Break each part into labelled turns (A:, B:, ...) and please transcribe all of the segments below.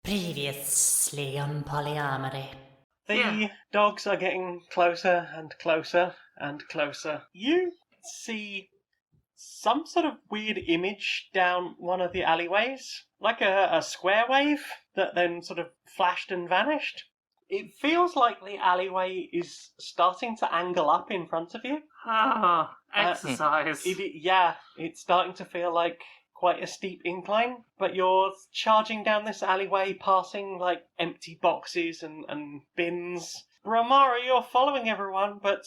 A: Previously on PolyArmoury.
B: The dogs are getting closer and closer and closer. You see some sort of weird image down one of the alleyways, like a square wave that then sort of flashed and vanished. It feels like the alleyway is starting to angle up in front of you.
C: Exercise.
B: It's starting to feel like quite a steep incline, but you're charging down this alleyway, passing like empty boxes and bins. Brilmara, you're following everyone, but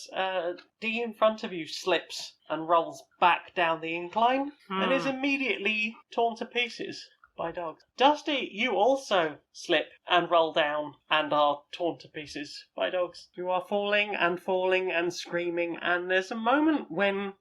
B: D in front of you slips and rolls back down the incline and is immediately torn to pieces by dogs. Dusty, you also slip and roll down and are torn to pieces by dogs. You are falling and screaming, and there's a moment when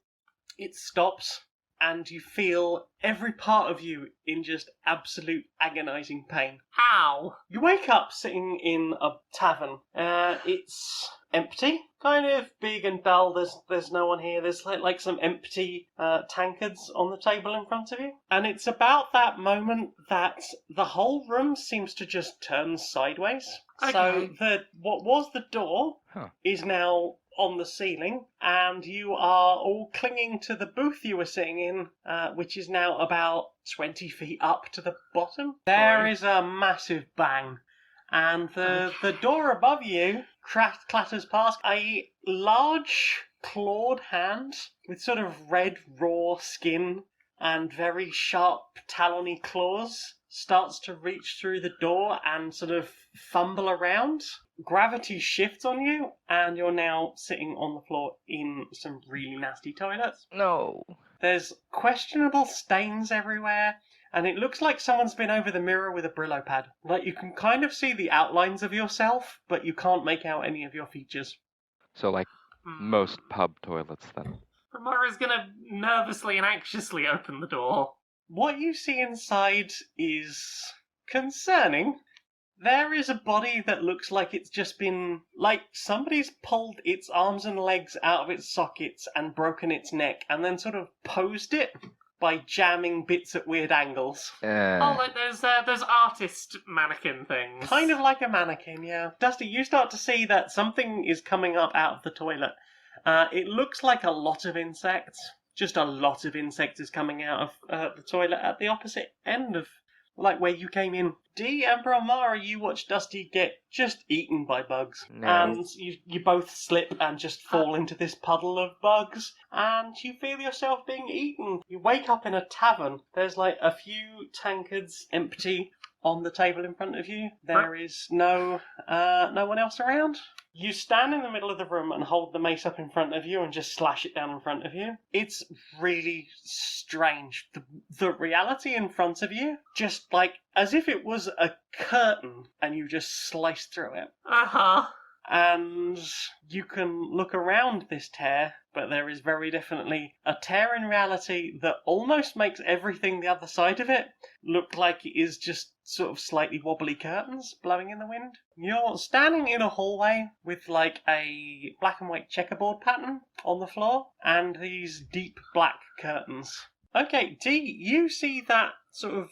B: it stops and you feel every part of you in just absolute agonizing pain.
C: Ow!
B: You wake up sitting in a tavern. It's empty, kind of big and dull. There's no one here. There's like some empty tankards on the table in front of you. And it's about that moment that the whole room seems to just turn sideways.
C: Okay.
B: So what was the door is now on the ceiling, and you are all clinging to the booth you were sitting in, which is now about 20 feet up to the bottom. There is a massive bang, and the door above you clatters past. A large clawed hand with sort of red raw skin and very sharp talony claws starts to reach through the door and sort of fumble around. Gravity shifts on you, and you're now sitting on the floor in some really nasty toilets.
D: No.
B: There's questionable stains everywhere, and it looks like someone's been over the mirror with a Brillo pad. Like, you can kind of see the outlines of yourself, but you can't make out any of your features.
D: So, like, most pub toilets, then.
C: Brilmara's gonna nervously and anxiously open the door.
B: What you see inside is concerning. There is a body that looks like it's just been, like, somebody's pulled its arms and legs out of its sockets and broken its neck, and then sort of posed it by jamming bits at weird angles.
C: Oh, like those artist mannequin things.
B: Kind of like a mannequin, yeah. Dusty, you start to see that something is coming up out of the toilet. It looks like a lot of insects. Just a lot of insects is coming out of the toilet at the opposite end of, like, where you came in. D and Brilmara, you watch Dusty get just eaten by bugs.
D: No.
B: And you both slip and just fall into this puddle of bugs, and you feel yourself being eaten. You wake up in a tavern. There's like a few tankards empty on the table in front of you. There is no one else around. You stand in the middle of the room and hold the mace up in front of you and just slash it down in front of you. It's really strange. The reality in front of you, just like as if it was a curtain and you just sliced through it.
C: Uh-huh.
B: And you can look around this tear, but there is very definitely a tear in reality that almost makes everything the other side of it look like it is just sort of slightly wobbly curtains blowing in the wind. You're standing in a hallway with like a black and white checkerboard pattern on the floor and these deep black curtains. Okay, D, you see that sort of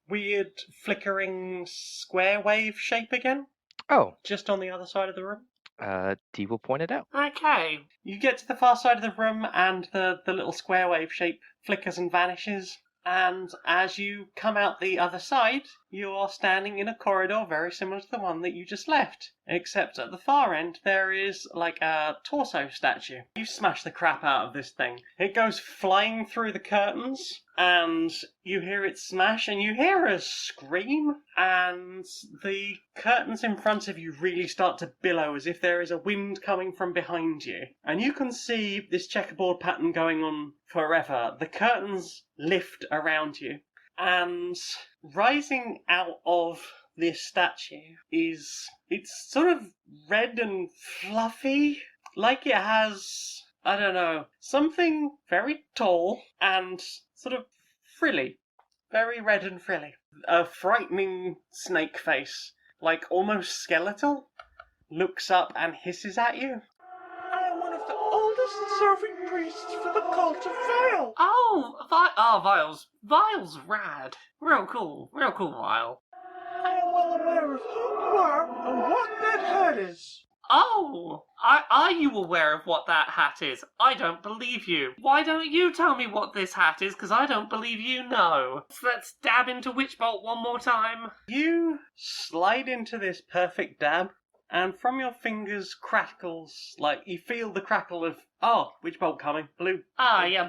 B: weird flickering square wave shape again?
D: Oh.
B: Just on the other side of the room.
D: T will point it out.
C: Okay.
B: You get to the far side of the room and the little square wave shape flickers and vanishes. And as you come out the other side, you are standing in a corridor very similar to the one that you just left. Except at the far end, there is like a torso statue. You smash the crap out of this thing. It goes flying through the curtains, and you hear it smash, and you hear a scream, and the curtains in front of you really start to billow as if there is a wind coming from behind you. And you can see this checkerboard pattern going on forever. The curtains lift around you, and rising out of this statue is, it's sort of red and fluffy, like it has, I don't know, something very tall and sort of frilly, very red and frilly. A frightening snake face, like almost skeletal, looks up and hisses at you.
E: I am one of the oldest serving priests for the cult of Vile.
C: Oh, Vile's rad. Real cool Vile.
E: I am well of who you are and what that hat is.
C: Oh, are you aware of what that hat is? I don't believe you. Why don't you tell me what this hat is? Because I don't believe you know. So let's dab into Witchbolt one more time.
B: You slide into this perfect dab, and from your fingers crackles, like, you feel the crackle of, witch bolt coming, blue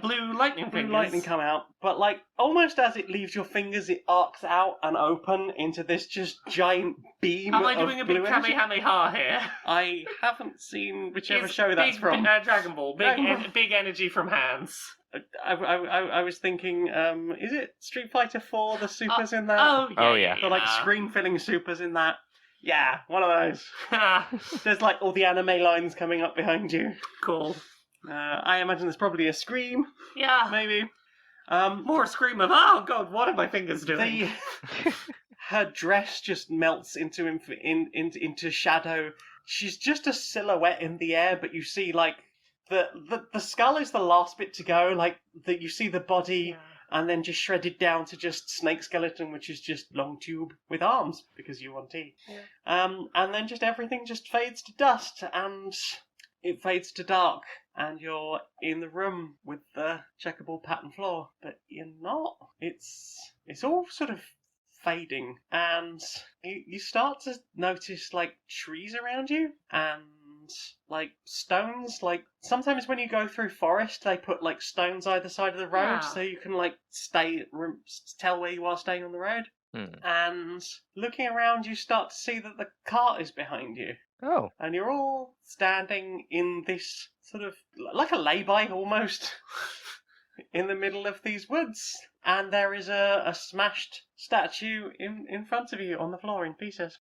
C: Blue lightning fingers.
B: lightning come out, but like, almost as it leaves your fingers, it arcs out and open into this just giant beam
C: Am I
B: of
C: doing a
B: blue
C: big
B: energy.
C: Kamehameha here?
B: I haven't seen whichever
C: It's
B: show that's
C: big,
B: from.
C: Dragon Ball. Big energy from hands.
B: I was thinking, is it Street Fighter 4, the supers in that?
C: Oh yeah.
B: The like screen-filling supers in that? Yeah, one of those. There's like all the anime lines coming up behind you.
C: Cool.
B: I imagine there's probably a scream,
C: Yeah.
B: maybe.
C: More scream of, oh god, what are my fingers doing?
B: Her dress just melts into shadow. She's just a silhouette in the air, but you see like the skull is the last bit to go. Like you see the body. And then just shredded down to just snake skeleton, which is just long tube with arms, because you want tea. Yeah. And then just everything just fades to dust, and it fades to dark, and you're in the room with the checkerboard pattern floor, but you're not. It's all sort of fading, and you start to notice like trees around you, and like stones. Like sometimes when you go through forest, they put like stones either side of the road, so you can like tell where you are staying on the road. And looking around, you start to see that the cart is behind you.
D: Oh.
B: And you're all standing in this sort of like a lay-by almost in the middle of these woods. And there is a smashed statue in front of you on the floor in pieces.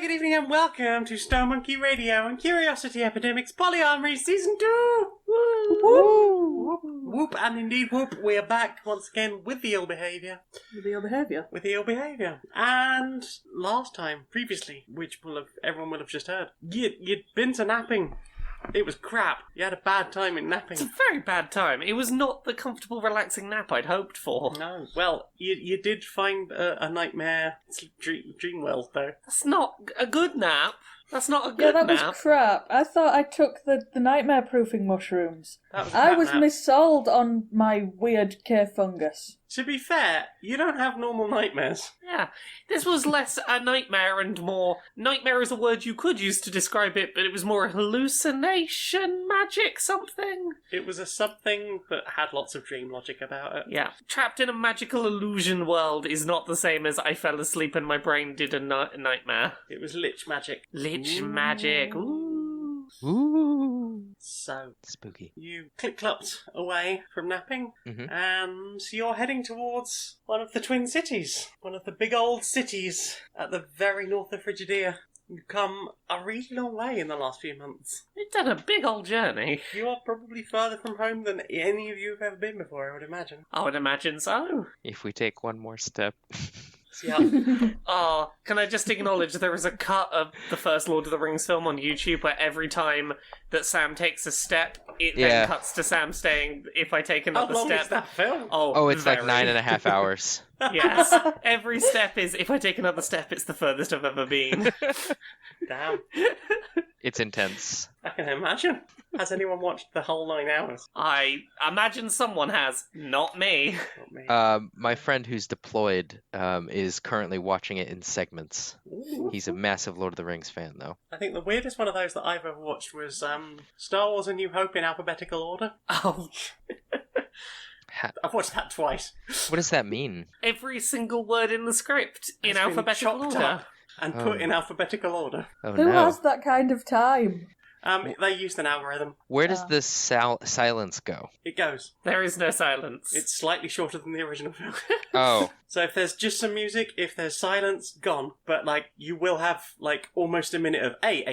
B: Good evening and welcome to Stone Monkey Radio and Curiosity Epidemics PolyArmoury Season 2! Woo! Whoop! Whoop, and indeed whoop, we are back once again with the ill behaviour.
F: With the ill behaviour?
B: With the ill behaviour. And last time, previously, which everyone will have just heard, you'd been to napping. It was crap. You had a bad time in napping.
C: It's a very bad time. It was not the comfortable, relaxing nap I'd hoped for.
B: No. Well, you did find a nightmare dream world, though.
C: That's not a good nap. That's not a good nap.
F: Yeah, that was crap. I thought I took the nightmare-proofing mushrooms.
B: That was
F: I was
B: nap.
F: missold on my weird cave fungus.
B: To be fair, you don't have normal nightmares.
C: Yeah, this was less a nightmare and more... Nightmare is a word you could use to describe it, but it was more hallucination, magic, something.
B: It was a something that had lots of dream logic about it.
C: Yeah. Trapped in a magical illusion world is not the same as I fell asleep and my brain did a nightmare.
B: It was lich magic.
C: Lich magic, ooh.
D: Ooh.
B: So,
D: Spooky.
B: you clip-clopped away from napping, and you're heading towards one of the Twin Cities. One of the big old cities at the very north of Frigidaire. You've come a really long way in the last few months.
C: You've done a big old journey.
B: You are probably further from home than any of you have ever been before, I would imagine.
C: I would imagine so.
D: If we take one more step.
B: Yeah.
C: Oh, can I just acknowledge there is a cut of the first Lord of the Rings film on YouTube where every time that Sam takes a step, it then cuts to Sam saying, if I take another
B: How long
C: step...
B: is that film?
D: Oh, it's like
C: very.
D: 9.5 hours.
C: Yes. Every step is, if I take another step, it's the furthest I've ever been.
B: Damn.
D: It's intense.
B: I can imagine. Has anyone watched the whole 9 hours?
C: I imagine someone has. Not me.
B: Not me.
D: My friend who's deployed is currently watching it in segments.
B: Ooh.
D: He's a massive Lord of the Rings fan, though.
B: I think the weirdest one of those that I've ever watched was Star Wars A New Hope in alphabetical order.
C: Oh.
B: I've watched that twice.
D: What does that mean?
C: Every single word in the script in
B: It's been
C: alphabetical
B: chopped
C: order.
B: up and put in alphabetical order.
D: Oh,
F: Who
D: no.
F: has that kind of time?
B: They used an algorithm.
D: Where does the silence go?
B: It goes.
C: There is no silence.
B: It's slightly shorter than the original film.
D: Oh.
B: So if there's just some music, if there's silence, gone. But like you will have like almost a minute of
D: I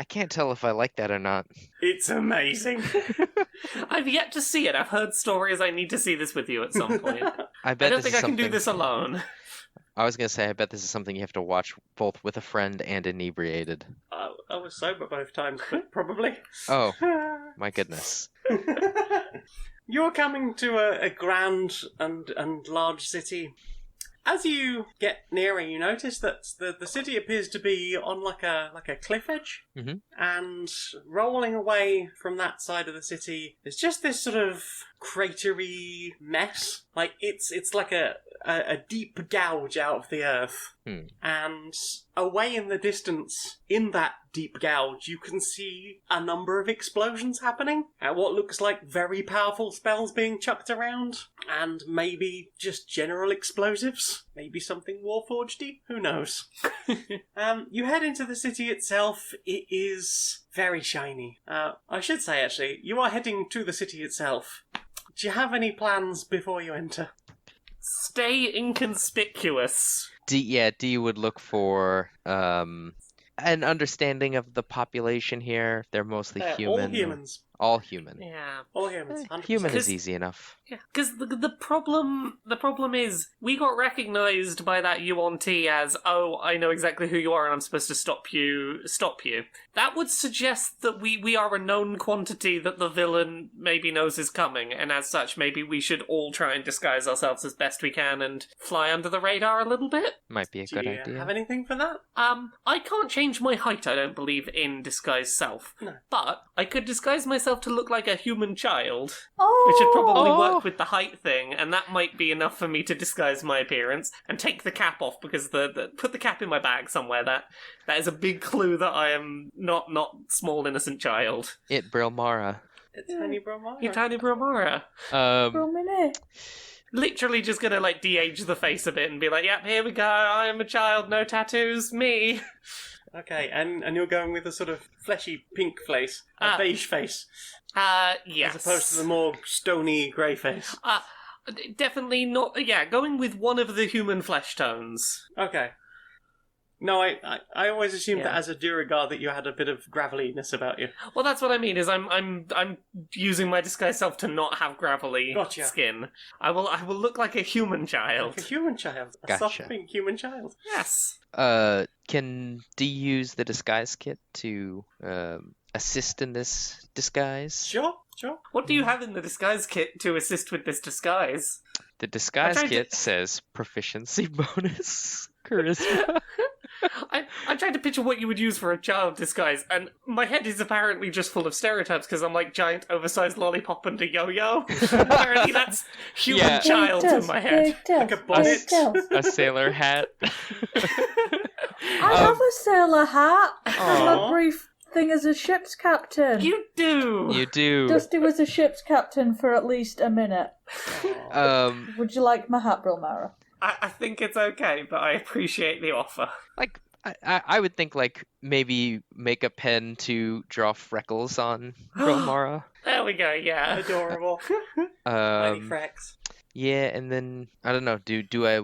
D: can't tell if I like that or not.
B: It's amazing.
C: I've yet to see it. I've heard stories. I need to see this with you at some point.
D: I
C: I
D: bet
C: don't
D: this
C: think
D: is
C: I can do
D: something-
C: this alone.
D: I was gonna say, I bet this is something you have to watch both with a friend and inebriated.
B: I was sober both times, but probably.
D: Oh, my goodness.
B: You're coming to a grand and large city. As you get nearer, you notice that the city appears to be on like a cliff edge, and rolling away from that side of the city is just this sort of cratery mess. Like it's like a deep gouge out of the earth, and away in the distance, in that deep gouge, you can see a number of explosions happening, and what looks like very powerful spells being chucked around, and maybe just general explosives, maybe something Warforged-y, who knows. You head into the city itself. It is very shiny. I should say, actually, you are heading to the city itself. Do you have any plans before you enter?
C: Stay inconspicuous.
D: D would look for an understanding of the population here. They're mostly
B: They're
D: human.
B: all humans.
D: All human.
C: Yeah.
B: All humans. 100%.
D: Human is
C: Because-
D: easy enough.
C: Yeah, because the problem is we got recognised by that UONT as, oh, I know exactly who you are and I'm supposed to stop you. That would suggest that we are a known quantity that the villain maybe knows is coming, and as such maybe we should all try and disguise ourselves as best we can and fly under the radar a little bit.
D: Might be a
B: Do
D: good
B: you
D: idea.
B: have anything for that?
C: I can't change my height, I don't believe, in disguise self.
B: No.
C: But I could disguise myself to look like a human child,
F: Oh,
C: which would probably
D: Oh.
C: work with the height thing, and that might be enough for me to disguise my appearance and take the cap off, because put the cap in my bag somewhere. That is a big clue that I am not small innocent child.
D: Brilmara.
B: It's Tiny Brilmara.
C: You tiny Brilmara.
F: for a minute.
C: Literally just gonna like de-age the face a bit and be like, yep, here we go, I am a child, no tattoos, me.
B: Okay, and you're going with a sort of fleshy pink face, a beige face,
C: Yes.
B: as opposed to the more stony grey face.
C: Definitely not, yeah, going with one of the human flesh tones.
B: Okay. No, I always assumed
C: Yeah.
B: that as a Duragard that you had a bit of graveliness about you.
C: Well, that's what I mean. Is I'm using my disguise self to not have gravelly
B: Gotcha.
C: skin. I will look like a human child.
B: Like a human child. A
D: Gotcha.
B: soft pink human child.
C: Yes.
D: Can D use the disguise kit to assist in this disguise?
B: Sure.
C: What do you have in the disguise kit to assist with this disguise?
D: The disguise
C: tried to-
D: kit says proficiency bonus charisma.
C: I'm trying to picture what you would use for a child disguise, and my head is apparently just full of stereotypes because I'm like giant, oversized lollipop and a yo-yo. Apparently that's human
D: Yeah.
C: child in my head.
B: Like a bonnet.
D: A sailor hat.
F: I have a sailor hat from
B: Aw.
F: a brief thing as a ship's captain.
C: You do.
D: You do.
F: Dusty was a ship's captain for at least a minute. Would you like my hat, Brilmara?
C: I think it's okay, but I appreciate the offer.
D: Like I would think like maybe make a pen to draw freckles on Brilmara.
C: There we go. Yeah.
B: Adorable. Tiny
D: Um,
B: Frex.
D: yeah, and then I don't know.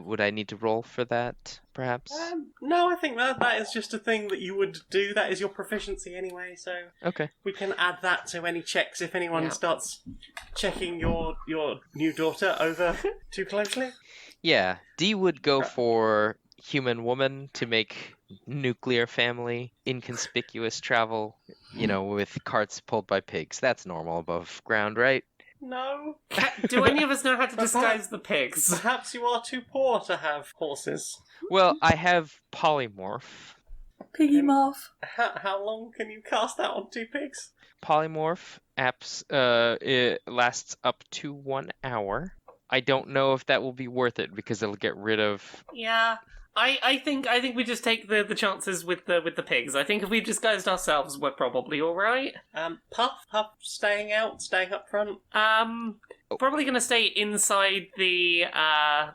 D: Would I need to roll for that? Perhaps.
B: No, I think that is just a thing that you would do. That is your proficiency anyway, so
D: Okay.
B: we can add that to any checks if anyone starts checking your new daughter over too closely.
D: Yeah, D would go for human woman to make nuclear family, inconspicuous travel, with carts pulled by pigs. That's normal above ground, right?
B: No.
C: Do any of us know how to disguise the pigs?
B: Perhaps you are too poor to have horses.
D: Well, I have polymorph.
F: Piggy Morph.
B: How long can you cast that on 2 pigs?
D: Polymorph it lasts up to 1 hour. I don't know if that will be worth it because it'll get rid of.
C: Yeah. I think we just take the chances with the pigs. I think if we disguised ourselves, we're probably all right.
B: Puff staying up front.
C: Probably gonna stay inside the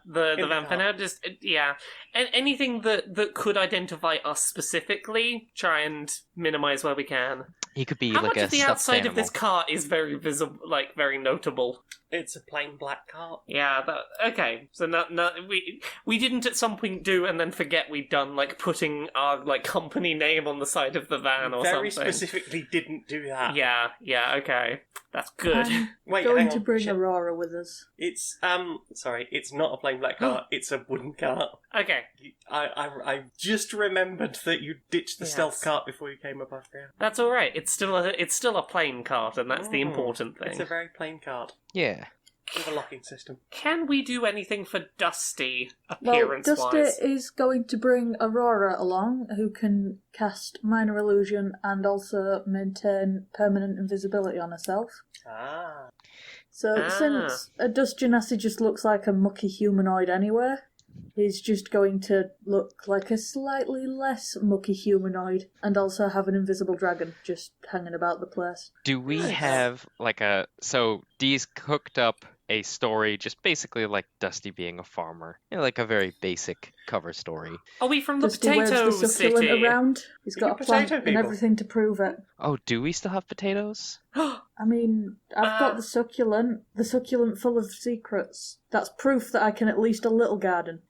C: van for now. Just yeah, and anything that could identify us specifically, try and minimize where we can.
D: He could be
C: How
D: like
C: much
D: a
C: of the
D: stuffed
C: outside
D: animal.
C: of this cart is very visible, like very notable?
B: It's a plain black cart.
C: Yeah. Okay. So we didn't at some point do and then forget we'd done like putting our like company name on the side of the van or
B: Very
C: something.
B: specifically didn't do that.
C: Yeah. Okay. That's good.
B: Wait,
F: Going
B: hang
F: to
B: on.
F: bring
B: Shit.
F: Aurora with us.
B: It's sorry, it's not a plain black cart. It's a wooden cart.
C: Okay.
B: I just remembered that you ditched the stealth
C: Yes.
B: cart before you came above ground.
C: That's all right. It's still a plain cart, and that's the important thing.
B: It's a very plain cart
D: Yeah.
B: with a locking system.
C: Can we do anything for Dusty
F: Well,
C: appearance-wise?
F: Dusty is going to bring Aurora along, who can cast minor illusion and also maintain permanent invisibility on herself.
B: Ah.
F: So since a Dust Genasi just looks like a mucky humanoid anyway, he's just going to look like a slightly less mucky humanoid and also have an invisible dragon just hanging about the place.
D: Do we have like a so Dee's cooked up a story just basically like Dusty being a farmer, like a very basic cover story.
C: Are we from the
F: Dusty
C: Potato
F: waves the succulent
C: City?
F: around. He's got a plant
B: potato
F: and
B: people.
F: everything to prove it.
D: Oh, do we still have potatoes?
F: I mean, I've got the succulent full of secrets. That's proof that I can at least a little garden.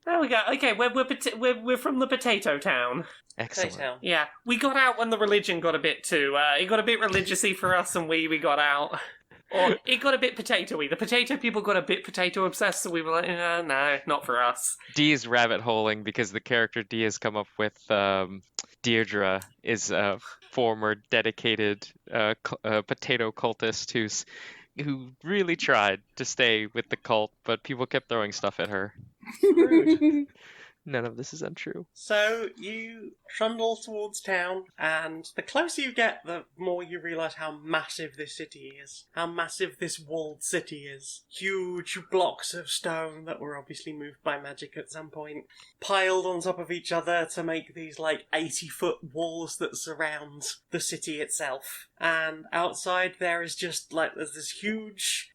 C: There we go. Okay, we're from the Potato Town.
D: Excellent.
B: Potato.
C: Yeah, we got out when the religion got a bit too. It got a bit religious-y for us, and we got out. Or it got a bit potato-y. The potato people got a bit potato obsessed, so we were like, no, not for us.
D: Dee is rabbit holing because the character Dee has come up with, Deirdre, is a former dedicated potato cultist who really tried to stay with the cult, but people kept throwing stuff at her.
B: Rude.
D: None of this is untrue.
B: So you trundle towards town, and the closer you get, the more you realise how massive this city is. How massive this walled city is. Huge blocks of stone that were obviously moved by magic at some point, piled on top of each other to make these like 80-foot walls that surround the city itself. And outside there is just like there's this huge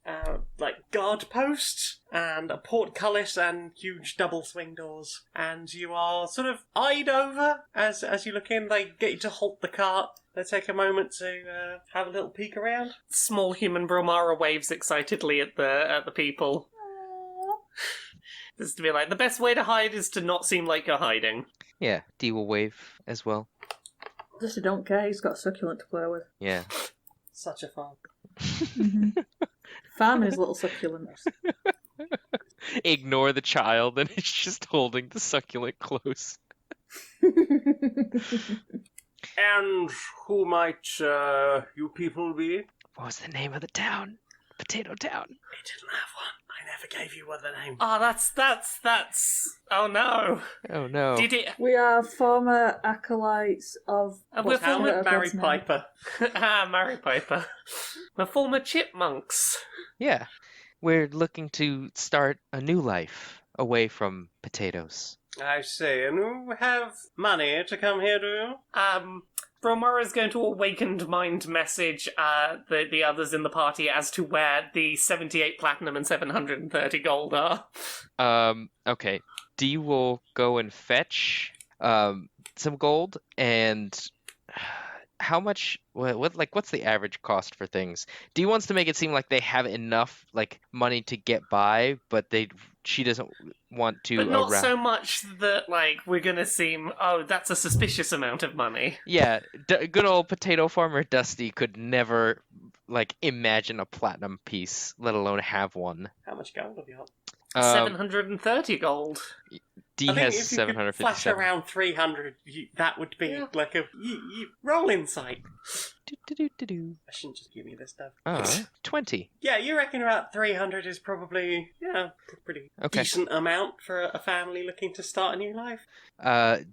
B: like guard post and a portcullis and huge double swing doors. And you are sort of eyed over as you look in. They get you to halt the cart. They take a moment to have a little peek around.
C: Small human Brilmara waves excitedly at the people. Just to be like, the best way to hide is to not seem like you're hiding.
D: Yeah, Dee will wave as well.
F: Dusty don't care, he's got a succulent to play with.
D: Yeah.
B: Such a fun.
F: Farm his little succulents.
D: Ignore the child, and he's just holding the succulent close.
E: And who might you people be?
D: What was the name of the town? Potato Town.
B: I didn't have one. I never gave you the name.
C: Oh, that's. Oh no!
D: Oh no.
C: Did it?
F: We are former acolytes of...
C: We're
F: what's the
C: former
F: other
B: Barry
F: god's name?
B: Piper.
C: Mary Piper. We're former chipmunks.
D: Yeah. We're looking to start a new life away from potatoes.
B: I see. And you have money to come here, do you?
C: Brilmara is going to awakened mind message the others in the party as to where the 78 platinum and 730 gold are.
D: Okay. Dee will go and fetch some gold, and how much what's the average cost for things? Dee wants to make it seem like they have enough like money to get by, but she doesn't want to
C: But not so much that like we're gonna seem, oh, that's a suspicious amount of money.
D: Yeah, good old potato farmer Dusty could never like imagine a platinum piece, let alone have one.
B: How much gold have you got?
C: 730 gold.
D: D
B: I think
D: has
B: if you could flash
D: 757.
B: around 300, that would be like a you roll insight.
D: Do-do-do-do-do.
B: I shouldn't just give you this stuff.
D: 20.
B: Yeah, you reckon about 300 is probably a pretty
D: Okay.
B: decent amount for a family looking to start a new life.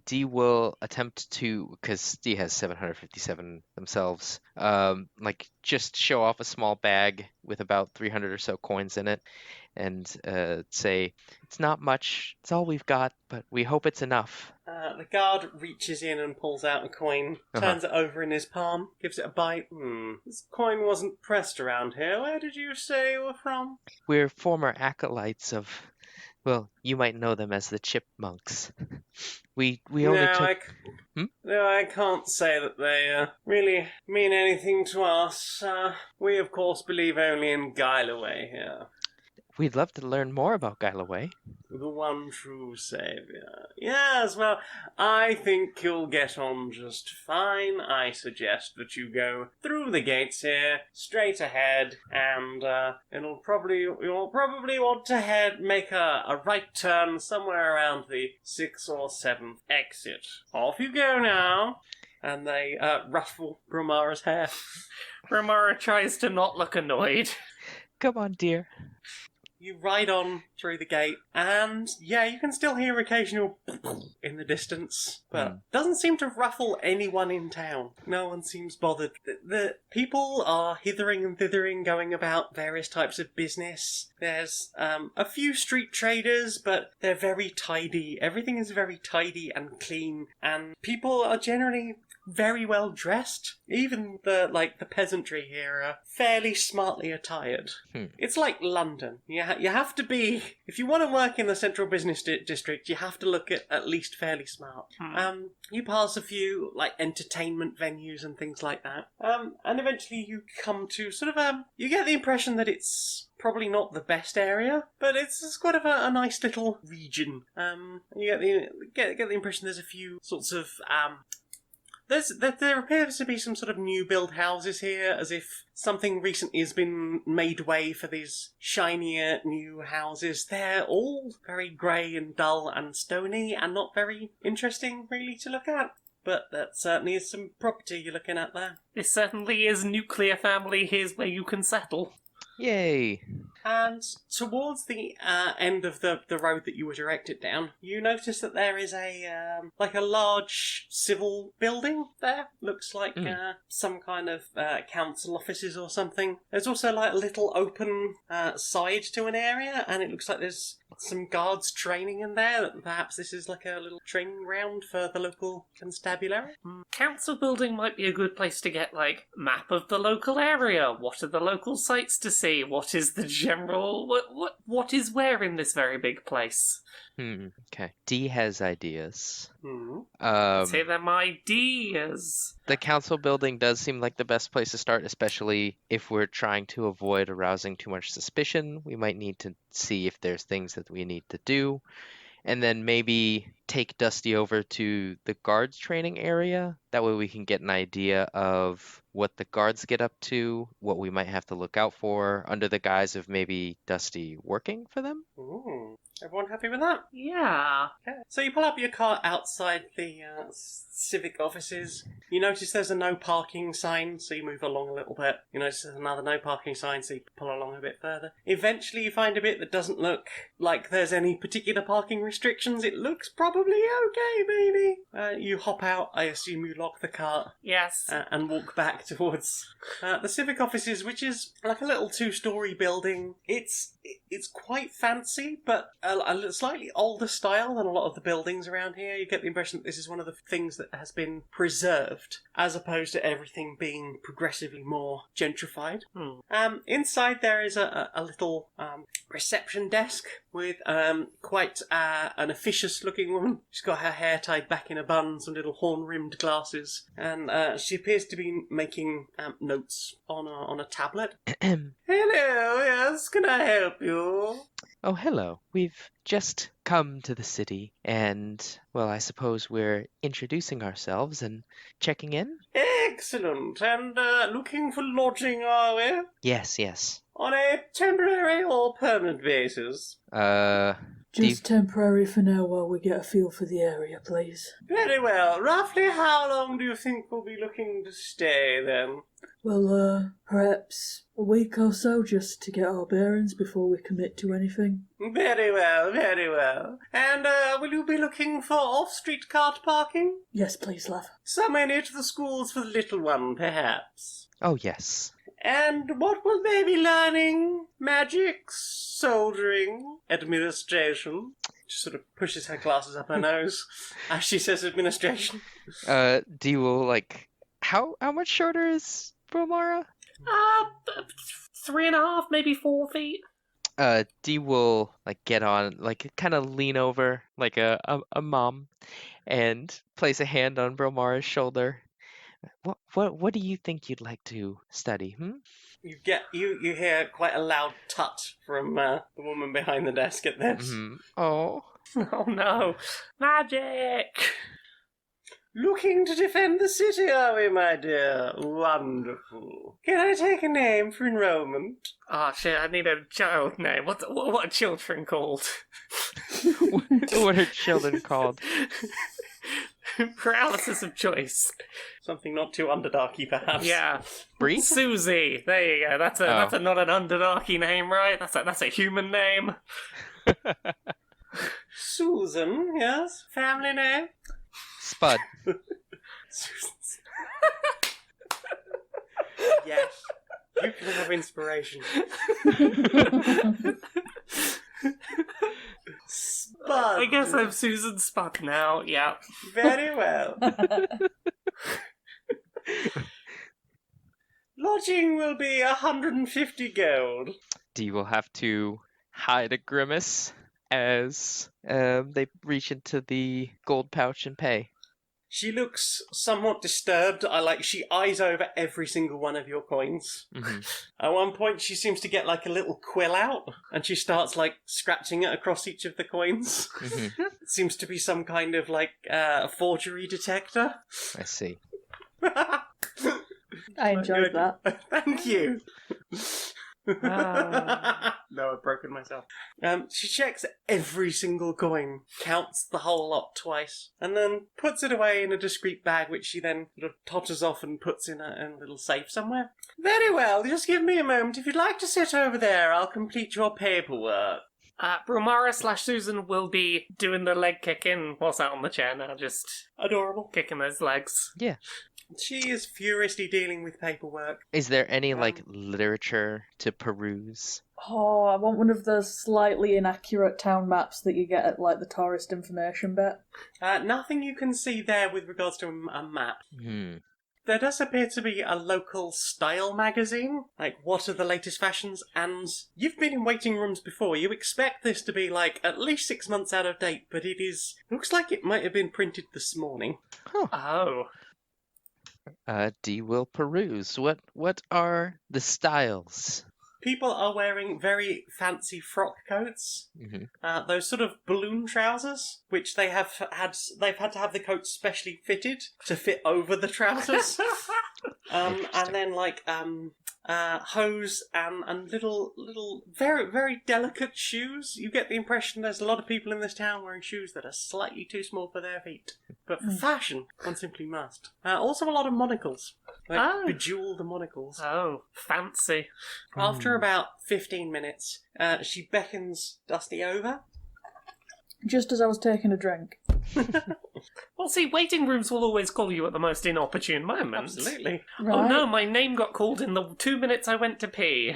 D: D will attempt to, because D has 757 themselves, like just show off a small bag with about 300 or so coins in it, and say, "It's not much. It's all we've got, but we hope it's enough."
B: The guard reaches in and pulls out a coin, turns it over in his palm, gives it a bite. This coin wasn't pressed around here. Where did you say you were from?
D: We're former acolytes of, well, you might know them as the Chipmunks. We only took.
B: No, I can't say that they really mean anything to us. We, of course, believe only in Guileway here.
D: We'd love to learn more about Galloway.
B: The one true saviour. Yes, well, I think you'll get on just fine. I suggest that you go through the gates here, straight ahead, and you'll probably want to make a right turn somewhere around the 6th or 7th exit. Off you go now. And they ruffle Brilmara's hair.
C: Brilmara tries to not look annoyed.
D: Come on, dear.
B: You ride on through the gate, and yeah, you can still hear occasional in the distance, but doesn't seem to ruffle anyone in town. No one seems bothered. The people are hithering and thithering, going about various types of business. There's a few street traders, but they're very tidy. Everything is very tidy and clean, and people are generally very well dressed. Even the peasantry here are fairly smartly attired. It's like London. You have to be, if you want to work in the central business district, you have to look at least fairly smart. You pass a few entertainment venues and things like that, and eventually you come to sort of you get the impression that it's probably not the best area, but it's quite a nice little region. You get the impression there's a few sorts of There appears to be some sort of new build houses here, as if something recently has been made way for these shinier new houses. They're all very grey and dull and stony and not very interesting really to look at. But that certainly is some property you're looking at there.
C: This certainly is nuclear family. Here's where you can settle.
D: Yay.
B: And towards the end of the road that you were directed down, you notice that there is a large civil building there. Looks like some kind of council offices or something. There's also a little open side to an area, and it looks like there's some guards training in there. Perhaps this is like a little training ground for the local constabulary.
C: Council building might be a good place to get map of the local area. What are the local sites to see? What is the general what is where in this very big place?
D: Okay. D has ideas.
C: Say them ideas.
D: The council building does seem like the best place to start, especially if we're trying to avoid arousing too much suspicion. We might need to see if there's things that we need to do. And then maybe take Dusty over to the guards training area. That way we can get an idea of what the guards get up to, what we might have to look out for, under the guise of maybe Dusty working for them.
B: Ooh. Everyone happy with that?
C: Yeah.
B: Okay. So you pull up your car outside the civic offices. You notice there's a no parking sign, so you move along a little bit. You notice there's another no parking sign, so you pull along a bit further. Eventually you find a bit that doesn't look like there's any particular parking restrictions. It looks probably okay, maybe. You hop out. I assume you lock the car.
C: Yes.
B: And walk back towards the civic offices, which is like a little 2-story building. It's quite fancy, but a slightly older style than a lot of the buildings around here. You get the impression that this is one of the things that has been preserved, as opposed to everything being progressively more gentrified. Inside there is a little reception desk with quite an officious-looking woman. She's got her hair tied back in a bun, some little horn-rimmed glasses, and she appears to be making notes on a tablet. Hello, yes, can I help you?
D: Oh, hello. We've just come to the city, and, well, I suppose we're introducing ourselves and checking in?
B: Excellent. And looking for lodging, are we?
D: Yes.
B: On a temporary or permanent basis?
D: Do
F: Just temporary for now while we get a feel for the area, please.
E: Very well. Roughly how long do you think we'll be looking to stay, then?
F: Well, perhaps a week or so just to get our bearings before we commit to anything.
E: Very well, very well. And, will you be looking for off-street cart parking?
F: Yes, please, love.
E: Somewhere near to the schools for the little one, perhaps.
D: Oh, yes.
E: And what will they be learning? Magic, soldiering, administration? She sort of pushes her glasses up her nose as she says administration.
D: Dee will, like... How much shorter is Brilmara?
C: 3.5, maybe 4 feet.
D: Dee will, like, get on, like, kind of lean over, like a mom, and place a hand on Brilmara's shoulder. What do you think you'd like to study?
E: You hear quite a loud tut from the woman behind the desk at this.
D: Mm-hmm. Oh.
C: Oh no. Magic!
E: Looking to defend the city, are we, my dear? Wonderful. Can I take a name for enrollment?
C: Oh shit, I need a child name. What are children called?
D: What are children called?
C: Paralysis of choice.
E: Something not too underdarky, perhaps.
C: Yeah.
D: Bree?
C: Susie. There you go. That's not an underdarky name, right? That's a human name.
E: Susan, yes. Family name?
D: Spud.
E: Susan's. Yes. You can have inspiration. Spud.
C: I guess I'm Susan Spud now, yeah.
E: Very well. Lodging will be 150 gold.
D: Dee will have to hide a grimace as they reach into the gold pouch and pay.
E: She looks somewhat disturbed. She eyes over every single one of your coins.
D: Mm-hmm.
E: At one point, she seems to get like a little quill out, and she starts like scratching it across each of the coins.
D: Mm-hmm.
E: It seems to be some kind of like forgery detector.
D: I see.
F: I enjoyed that.
E: Thank you.
C: Oh.
E: No, I've broken myself. She checks every single coin, counts the whole lot twice, and then puts it away in a discreet bag, which she then sort of totters off and puts in a little safe somewhere. Very well, just give me a moment. If you'd like to sit over there, I'll complete your paperwork.
C: Brilmara / Susan will be doing the leg kicking whilst out on the chair now, just
E: Adorable.
C: kicking those legs.
D: Yeah.
E: She is furiously dealing with paperwork.
D: Is there any, like, literature to peruse?
F: Oh, I want one of those slightly inaccurate town maps that you get at, like, the tourist information bit.
E: Nothing you can see there with regards to a map. There does appear to be a local style magazine, like what are the latest fashions, and you've been in waiting rooms before. You expect this to be like at least 6 months out of date, but looks like it might have been printed this morning.
D: Huh.
C: Oh.
D: Dee will peruse. What are the styles?
E: People are wearing very fancy frock coats.
D: Mm-hmm.
E: Those sort of balloon trousers, which they've had to have the coats specially fitted to fit over the trousers. And then like hose and little very very delicate shoes. You get the impression there's a lot of people in this town wearing shoes that are slightly too small for their feet, but for fashion one simply must. Also a lot of monocles, like bejeweled monocles.
C: Oh, fancy.
E: After about 15 minutes, she beckons Dusty over.
F: Just as I was taking a drink.
C: Well, see, waiting rooms will always call you at the most inopportune moments.
E: Absolutely.
F: Right.
C: Oh no, my name got called in the 2 minutes I went to pee.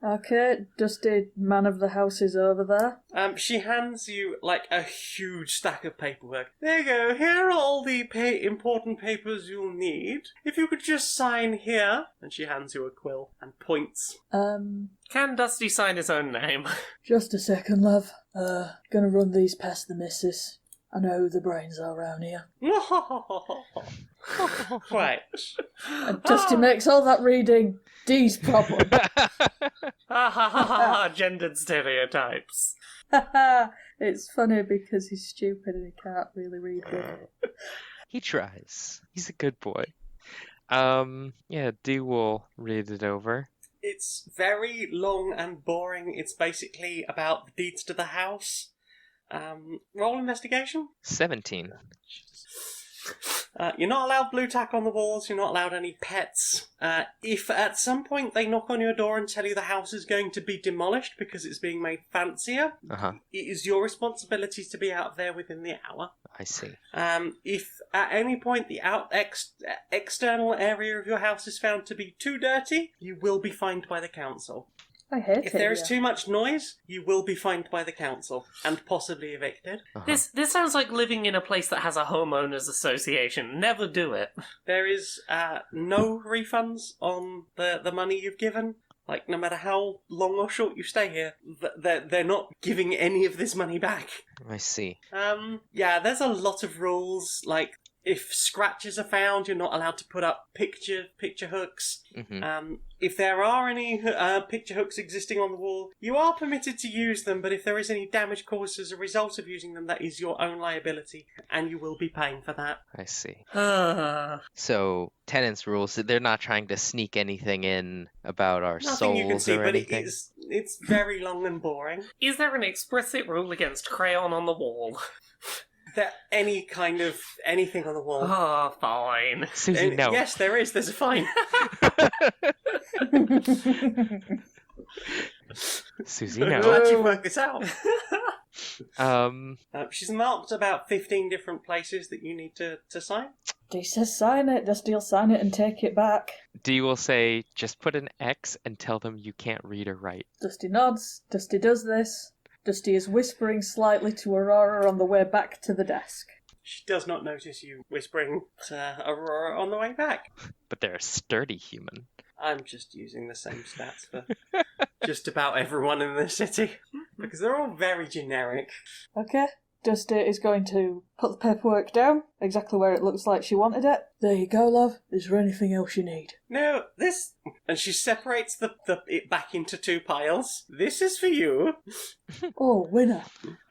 F: Okay, Dusty man of the house is over there.
E: She hands you like a huge stack of paperwork. There you go. Here are all the important papers you'll need. If you could just sign here. And she hands you a quill and points.
C: Can Dusty sign his own name?
F: Just a second, love. Gonna run these past the missus. I know who the brains are round here.
E: Right.
F: And Dusty makes all that reading Dee's problem.
C: Gendered stereotypes.
F: It's funny because he's stupid and he can't really read good.
D: He tries. He's a good boy. Yeah, Dee will read it over.
E: It's very long and boring. It's basically about the deeds to the house. Roll investigation.
D: 17.
E: You're not allowed blue tack on the walls, you're not allowed any pets. If at some point they knock on your door and tell you the house is going to be demolished because it's being made fancier,
D: Uh-huh.
E: it is your responsibility to be out there within the hour.
D: I see.
E: If at any point the external area of your house is found to be too dirty, you will be fined by the council.
F: I hate
E: If
F: it.
E: there is too much noise, you will be fined by the council and possibly evicted.
D: Uh-huh.
C: This sounds like living in a place that has a homeowners association. Never do it.
E: There is no refunds on the money you've given. Like, no matter how long or short you stay here, they're not giving any of this money back.
D: I see.
E: Yeah, there's a lot of rules. Like, if scratches are found, you're not allowed to put up picture hooks.
D: Mm-hmm.
E: If there are any picture hooks existing on the wall, you are permitted to use them, but if there is any damage caused as a result of using them, that is your own liability, and you will be paying for that.
D: I see.
C: Ah.
D: So, tenants' rules, they're not trying to sneak anything in about our
E: Nothing
D: souls
E: you can see,
D: or
E: but
D: anything?
E: it's very long and boring.
C: Is there an explicit rule against crayon on the wall?
E: There any kind of anything on the wall.
C: Oh, fine.
D: Susie, no.
E: Yes, there is. There's a fine.
D: Susie,
E: I'll
D: no.
E: let you work this out. She's marked about 15 different places that you need to sign.
F: Dee says sign it. Dusty'll sign it and take it back.
D: Dee will say, just put an X and tell them you can't read or write.
F: Dusty nods. Dusty does this. Dusty is whispering slightly to Aurora on the way back to the desk.
E: She does not notice you whispering to Aurora on the way back.
D: But they're a sturdy human.
E: I'm just using the same stats for just about everyone in the city. Because they're all very generic.
F: Okay. Dusty is going to put the paperwork down, exactly where it looks like she wanted it. There you go, love. Is there anything else you need?
E: No, this... And she separates it back into two piles. This is for you.
F: Oh, winner.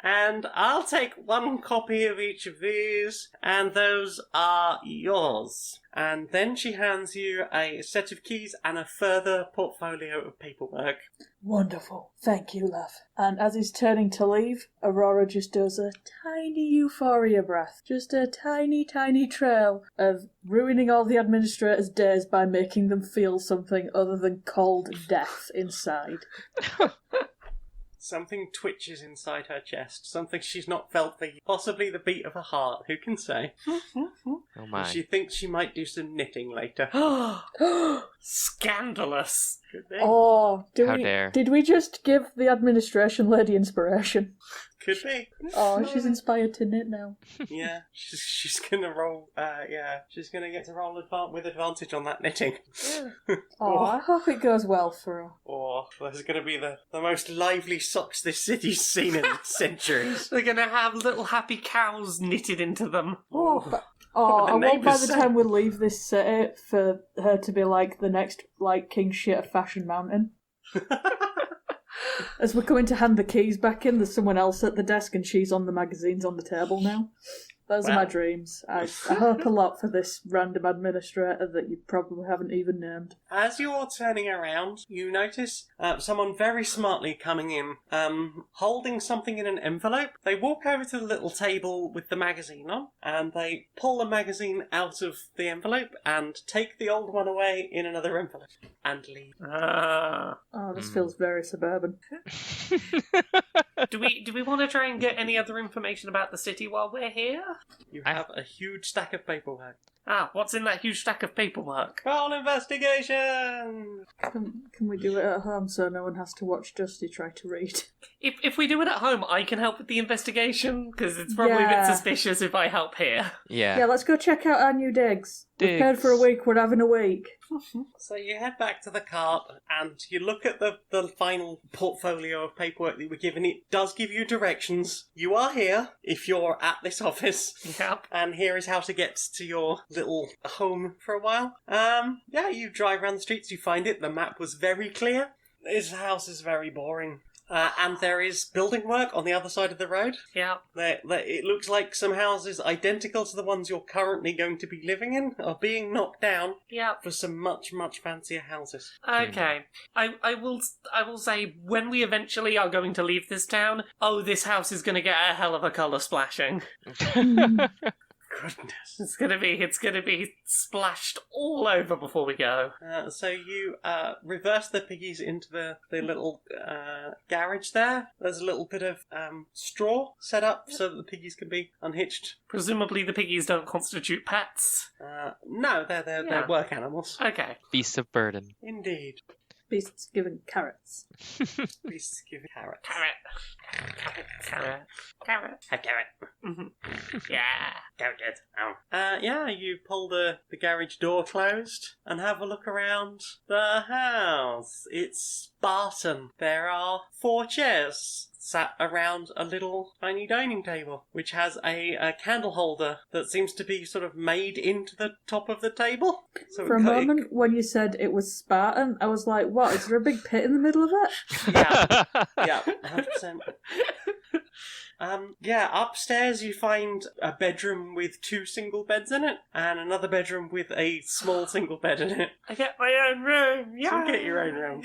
E: And I'll take one copy of each of these, and those are yours. And then she hands you a set of keys and a further portfolio of paperwork.
F: Wonderful. Thank you, love. And as he's turning to leave, Aurora just does a tiny euphoria breath. Just a tiny, tiny trail of ruining all the administrators' days by making them feel something other than cold death inside.
E: Something twitches inside her chest. Something she's not felt for possibly the beat of her heart. Who can say?
D: Oh my.
E: She thinks she might do some knitting later.
C: Scandalous.
E: Could be.
F: Oh,
D: How dare.
F: did we just give the administration lady inspiration?
E: Could be.
F: Oh, she's inspired to knit now.
E: Yeah, she's gonna roll. She's gonna get to roll with advantage on that knitting.
F: Oh, I hope it goes well for her.
E: Or there's gonna be the most lively socks this city's seen in centuries.
C: They're gonna have little happy cows knitted into them.
F: Oh,
E: The
F: I want by
E: neighbours
F: the
E: say-
F: time we leave this city for her to be like the next like king shit of Fashion Mountain. As we're coming to hand the keys back in, there's someone else at the desk and she's on the magazines on the table now. Those are my
E: Well.
F: dreams. I hope a lot for this random administrator that you probably haven't even named.
E: As you're turning around, you notice someone very smartly coming in, holding something in an envelope. They walk over to the little table with the magazine on, and they pull the magazine out of the envelope and take the old one away in another envelope and leave.
F: Oh, this feels very suburban.
C: Do we want to try and get any other information about the city while we're here?
E: You have a huge stack of paperwork.
C: Ah, what's in that huge stack of paperwork?
E: Roll investigation!
F: Can we do it at home so no one has to watch Dusty try to read?
C: If we do it at home, I can help with the investigation, because it's probably a
F: Yeah.
C: bit suspicious if I help here.
D: Yeah.
F: Yeah, let's go check out our new digs. We've paid for a
D: Digs.
F: week, we're having a week.
E: So you head back to the cart and you look at the final portfolio of paperwork that you were given. It does give you directions. You are here if you're at this office.
C: Yep.
E: And here is how to get to your little home for a while. Yeah, you drive around the streets, you find it. The map was very clear. This house is very boring. And there is building work on the other side of the road.
C: Yeah.
E: It looks like some houses identical to the ones you're currently going to be living in are being knocked down
C: Yeah.
E: for some much, much fancier houses.
C: Okay. I will say, when we eventually are going to leave this town, this house is going to get a hell of a colour splashing.
E: Goodness.
C: It's gonna be splashed all over before we go.
E: So you reverse the piggies into the little garage there. There's a little bit of straw set up so that the piggies can be unhitched.
C: Presumably the piggies don't constitute pets.
E: No, they're work animals.
C: Okay.
D: Beasts of burden.
E: Indeed.
F: Beasts given carrots.
E: Beasts give carrots.
C: Carrot.
E: Have carrot.
C: Mm-hmm. Yeah.
E: Carrot. Yeah, you pull the garage door closed and have a look around the house. It's Spartan. There are 4 chairs sat around a little tiny dining table, which has a candle holder that seems to be sort of made into the top of the table. So
F: For a moment, when you said it was Spartan, I was like, what, is there a big pit in the middle of it?
E: Yeah, 100%. Upstairs you find a bedroom with 2 single beds in it, and another bedroom with a small single bed in it.
C: I get my own room. Yeah.
E: You get your own room.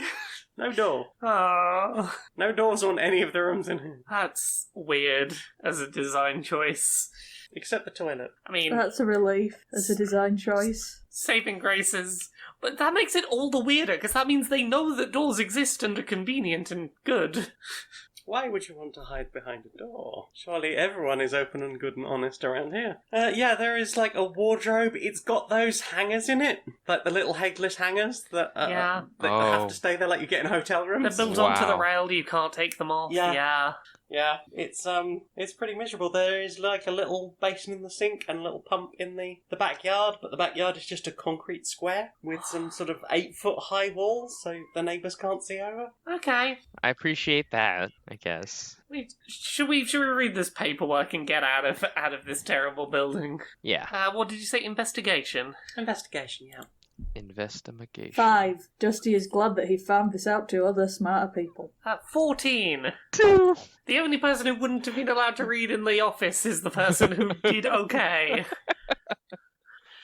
E: No door.
C: Oh,
E: No doors on any of the rooms in here.
C: that's weird as a design choice.
E: Except the toilet.
C: I mean,
F: That's a relief as a design choice.
C: saving graces. But that makes it all the weirder, because that means they know that doors exist and are convenient and good.
E: Why would you want to hide behind a door? Surely everyone is open and good and honest around here. There is like a wardrobe. It's got those hangers in it. Like the little headless hangers that,
C: Yeah.
E: that have to stay there like you get in hotel rooms.
C: They're built onto the rail, you can't take them off.
E: Yeah. Yeah, it's pretty miserable. There is like a little basin in the sink and a little pump in the backyard, but the backyard is just a concrete square with some sort of 8-foot high walls, so the neighbours can't see over.
C: Okay.
D: I appreciate that, I guess.
C: Should we read this paperwork and get out of this terrible building?
D: Yeah.
C: What did you say? Investigation?
E: Investigation, yeah.
D: Investigation.
F: 5. Dusty is glad that he found this out to other smarter people.
C: 14.
D: 2.
C: The only person who wouldn't have been allowed to read in the office is the person who did okay.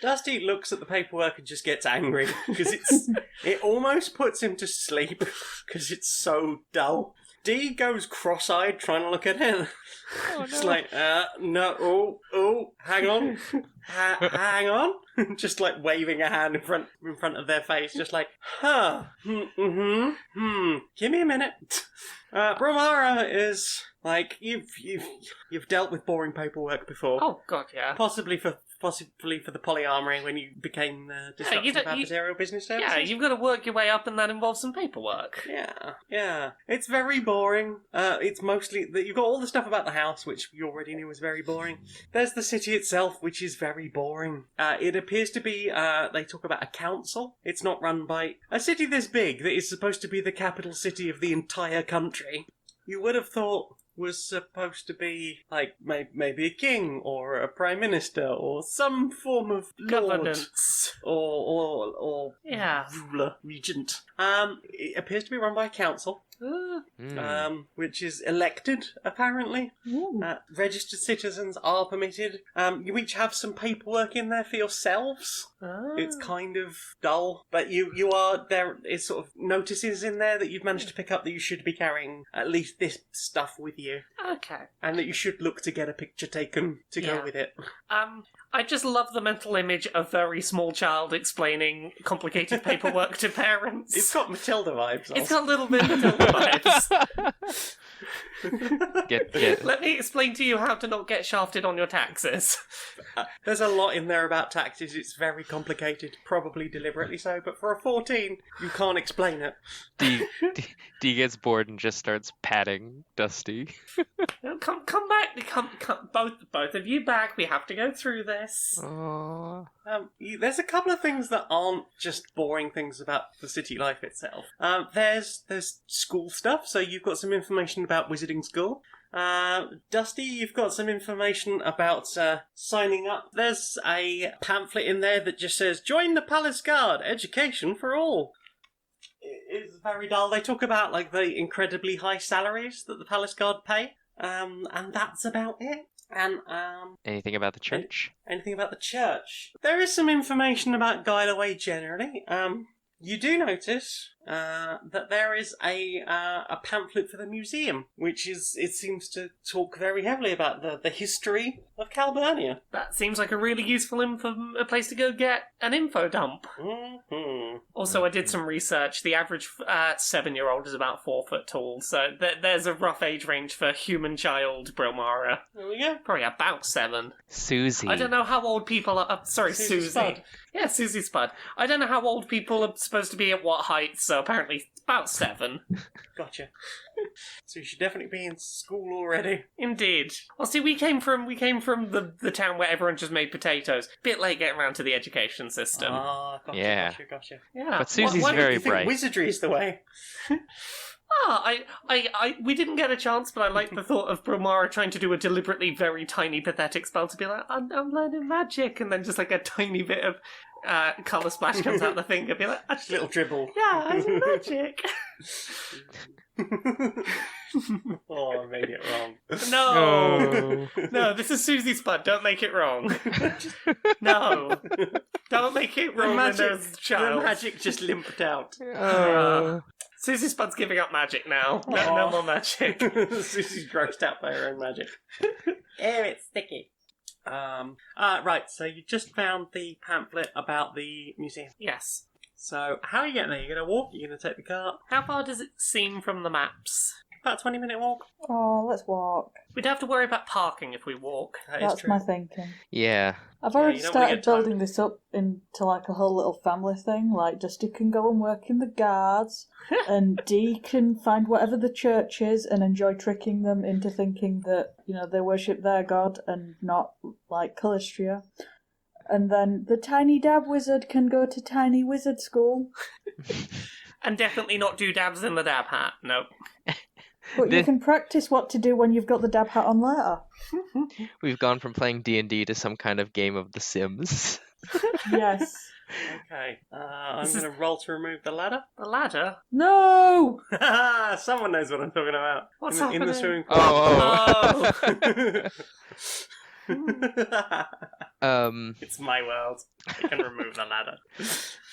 E: Dusty looks at the paperwork and just gets angry because it almost puts him to sleep because it's so dull. Dee goes cross-eyed trying to look at it.
D: Oh,
E: Just
D: no.
E: like, no, hang on, hang on. Just like waving a hand in front of their face, just like, give me a minute. Brilmara is like you've dealt with boring paperwork before.
C: Oh god, yeah.
E: Possibly for the PolyArmoury when you became the Disruptive Adversarial Business Services.
C: Yeah, you've got to work your way up, and that involves some paperwork.
E: Yeah. It's very boring. It's mostly you've got all the stuff about the house, which you already knew was very boring. There's the city itself, which is very boring. It appears to be. They talk about a council. It's not run by a city this big that is supposed to be the capital city of the entire country. You would have thought was supposed to be like maybe a king or a prime minister or some form of lord
C: Governance.
E: or
C: Yeah.
E: ruler, regent. It appears to be run by a council, which is elected apparently.
F: Ooh.
E: Registered citizens are permitted. You each have some paperwork in there for yourselves. It's kind of dull, but you are there is sort of notices in there that you've managed to pick up that you should be carrying at least this stuff with you,
C: Okay.
E: and that you should look to get a picture taken to go
C: Yeah.
E: with it.
C: I just love the mental image of very small child explaining complicated paperwork to parents.
E: It's got Matilda vibes.
C: It's got a little bit of Matilda vibes.
D: Get.
C: Let me explain to you how to not get shafted on your taxes.
E: There's a lot in there about taxes. It's very complicated, probably deliberately so. But for a 14, you can't explain it.
D: D gets bored and just starts patting Dusty.
C: Come back. Come both of you back. We have to go through this.
D: Aww.
E: There's a couple of things that aren't just boring things about the city life itself. There's school stuff, so you've got some information about wizarding school. Dusty, you've got some information about signing up. There's a pamphlet in there that just says, "Join the Palace Guard, education for all." is very dull. They talk about like the incredibly high salaries that the palace guard pay, and that's about it. And
D: Anything about the church?
E: anything about the church? There is some information about Guideway generally. You do notice that there is a pamphlet for the museum, it seems to talk very heavily about the history of Calbernia.
C: That seems like a really useful a place to go get an info dump.
E: Mm-hmm.
C: Also, I did some research. The average 7-year-old is about 4 foot tall, so there's a rough age range for human child Brilmara.
E: There we go.
C: Probably about 7.
D: Susie.
C: I don't know how old people are. Sorry, Susie.
E: Spud.
C: Yeah, Susie Spud. I don't know how old people are supposed to be at what height, so apparently about 7.
E: Gotcha. So you should definitely be in school already.
C: Indeed. Well, see, we came from the town where everyone just made potatoes. Bit late getting around to the education system.
E: Ah, gotcha,
D: Yeah.
E: gotcha.
C: Yeah.
D: But Susie's
C: Why don't
D: very
E: You think
D: bright.
E: wizardry is the way?
C: we didn't get a chance, but I like the thought of Brilmara trying to do a deliberately very tiny, pathetic spell to be like, I'm learning magic, and then just like a tiny bit of colour splash comes out the finger, be like,
E: Just a little dribble.
C: yeah, I'm magic.
E: Oh, I made it wrong.
C: No, no, this is Susie Spud. Don't make it wrong. No, don't make it wrong. When there's a child.
E: The magic just limped out.
D: Oh.
C: Susie Spud's giving up magic now. No more magic.
E: Susie's grossed out by her own magic. Oh, it's sticky. Right, so you just found the pamphlet about the museum.
C: Yes.
E: So, how are you getting there? You going to walk? You going to take the cart?
C: How far does it seem from the maps?
E: About a 20-minute walk.
F: Oh, let's walk.
C: We'd have to worry about parking if we walk.
E: That is
F: That's
E: true.
F: my thinking.
D: Yeah.
F: I've
E: Yeah,
F: already
E: you don't wanna
F: started
E: get tired.
F: building this up into like a whole little family thing. Like Dusty can go and work in the guards, and Dee can find whatever the church is and enjoy tricking them into thinking that, you know, they worship their god and not like Callistria. And then the tiny dab wizard can go to tiny wizard school.
C: And definitely not do dabs in the dab hat. Nope.
F: But you can practice what to do when you've got the dab hat on later.
D: We've gone from playing D&D to some kind of game of The Sims.
F: Yes.
E: Okay, I'm going to roll to remove the ladder.
C: The ladder?
F: No!
E: Someone knows what I'm talking about.
C: What's
E: in the
C: happening?
E: swimming pool. It's my world. I can remove the ladder.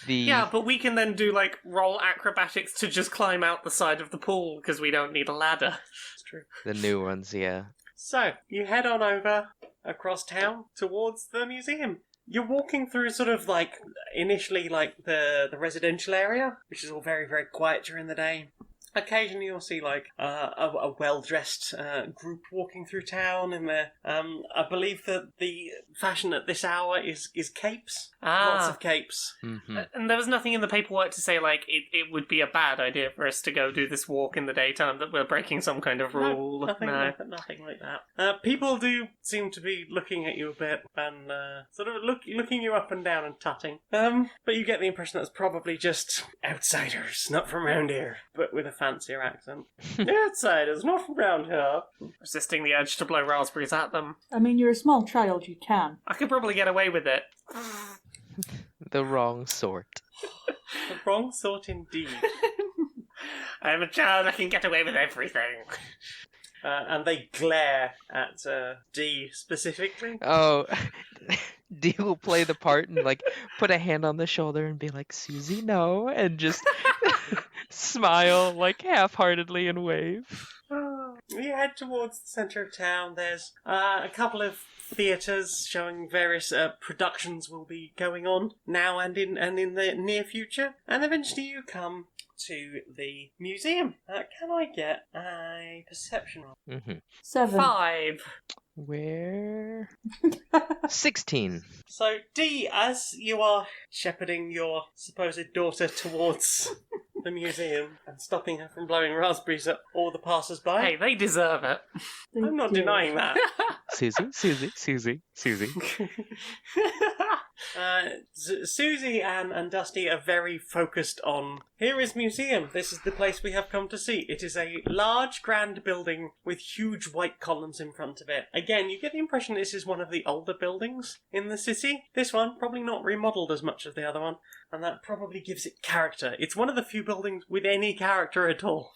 C: Yeah, but we can then do, like, roll acrobatics to just climb out the side of the pool because we don't need a ladder.
E: It's true.
D: The new ones, yeah.
E: So, you head on over across town towards the museum. You're walking through sort of like, initially like the residential area, which is all very, very quiet during the day. Occasionally you'll see like a well-dressed group walking through town, and I believe that the fashion at this hour is capes. Lots of capes.
D: Mm-hmm.
C: And there was nothing in the paperwork to say, like, it would be a bad idea for us to go do this walk in the daytime, that we're breaking some kind of rule.
E: Nothing like that. People do seem to be looking at you a bit and sort of looking you up and down and tutting. But you get the impression that it's probably just outsiders, not from around here, but with a fancier accent. Outsiders, not from around here.
C: Resisting the urge to blow raspberries at them.
F: I mean, you're a small child, you can.
C: I could probably get away with it.
D: The wrong sort.
E: The wrong sort indeed.
C: I'm a child, I can get away with everything.
E: And they glare at D specifically.
D: Oh, Dee will play the part and like put a hand on the shoulder and be like, Susie, no, and just smile like half-heartedly and wave.
E: You head towards the centre of town. There's a couple of theatres showing various productions will be going on now and in the near future. And eventually you come to the museum. Can I get a perception roll?
D: Mm-hmm.
F: 7.
C: 5.
D: Where? 16.
E: So, D, as you are shepherding your supposed daughter towards the museum and stopping her from blowing raspberries at all the passers-by,
C: Hey, they deserve it.
E: I'm not denying that.
D: Susie.
E: Susie and Dusty are very focused on, here is museum, this is the place we have come to see. It is a large, grand building with huge white columns in front of it. Again, you get the impression this is one of the older buildings in the city. This one, probably not remodelled as much as the other one, and that probably gives it character. It's one of the few buildings with any character at all.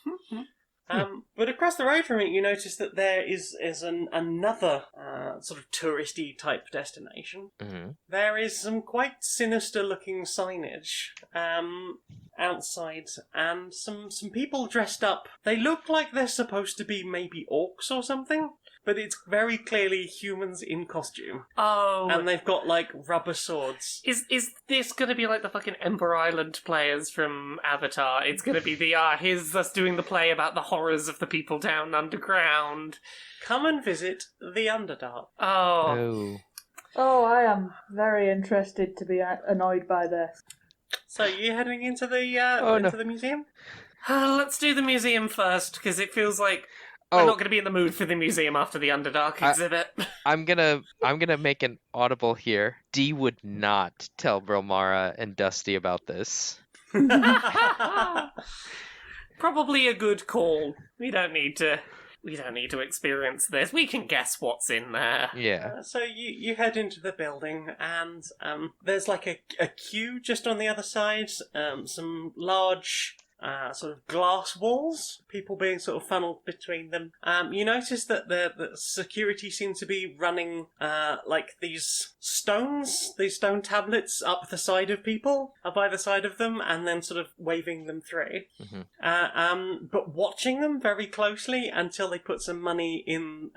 E: But across the road from it, you notice that there is another sort of touristy type destination.
D: Mm-hmm.
E: There is some quite sinister-looking signage outside, and some people dressed up. They look like they're supposed to be maybe orcs or something, but it's very clearly humans in costume.
C: Oh.
E: And they've got, like, rubber swords.
C: Is this going to be like the fucking Ember Island players from Avatar? It's going to be here's us doing the play about the horrors of the people down underground.
E: Come and visit the Underdark.
C: Oh.
F: Oh, I am very interested to be annoyed by this.
E: So, you heading into the the museum?
C: Let's do the museum first, because it feels like we're not going to be in the mood for the museum after the Underdark exhibit.
D: I'm gonna make an audible here. Dee would not tell Brilmara and Dusty about this.
C: Probably a good call. We don't need to experience this. We can guess what's in there.
D: Yeah.
E: So you head into the building, and there's like a queue just on the other side. Some large sort of glass walls, people being sort of funneled between them. You notice that the security seems to be running like these stone tablets up the side of people, up either side of them, and then sort of waving them through.
D: Mm-hmm.
E: But watching them very closely until they put some money in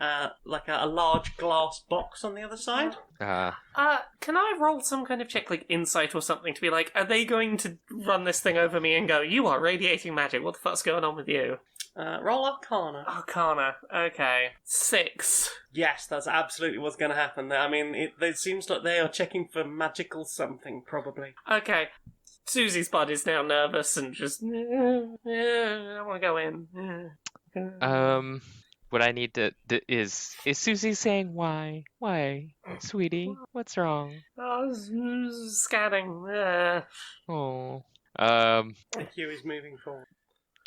E: like a large glass box on the other side.
C: Can I roll some kind of check, like insight or something, to be like, are they going to run this thing over me and go, you are radiating magic, what the fuck's going on with you?
E: Roll Arcana.
C: Arcana, okay. 6.
E: Yes, that's absolutely what's going to happen. I mean, it seems like they are checking for magical something, probably.
C: Okay. Susie's bud is now nervous and just, I want to go in.
D: What I need to is Susie saying why? Why, sweetie? What's wrong?
C: Oh, scanning.
D: Oh.
E: The queue is moving forward.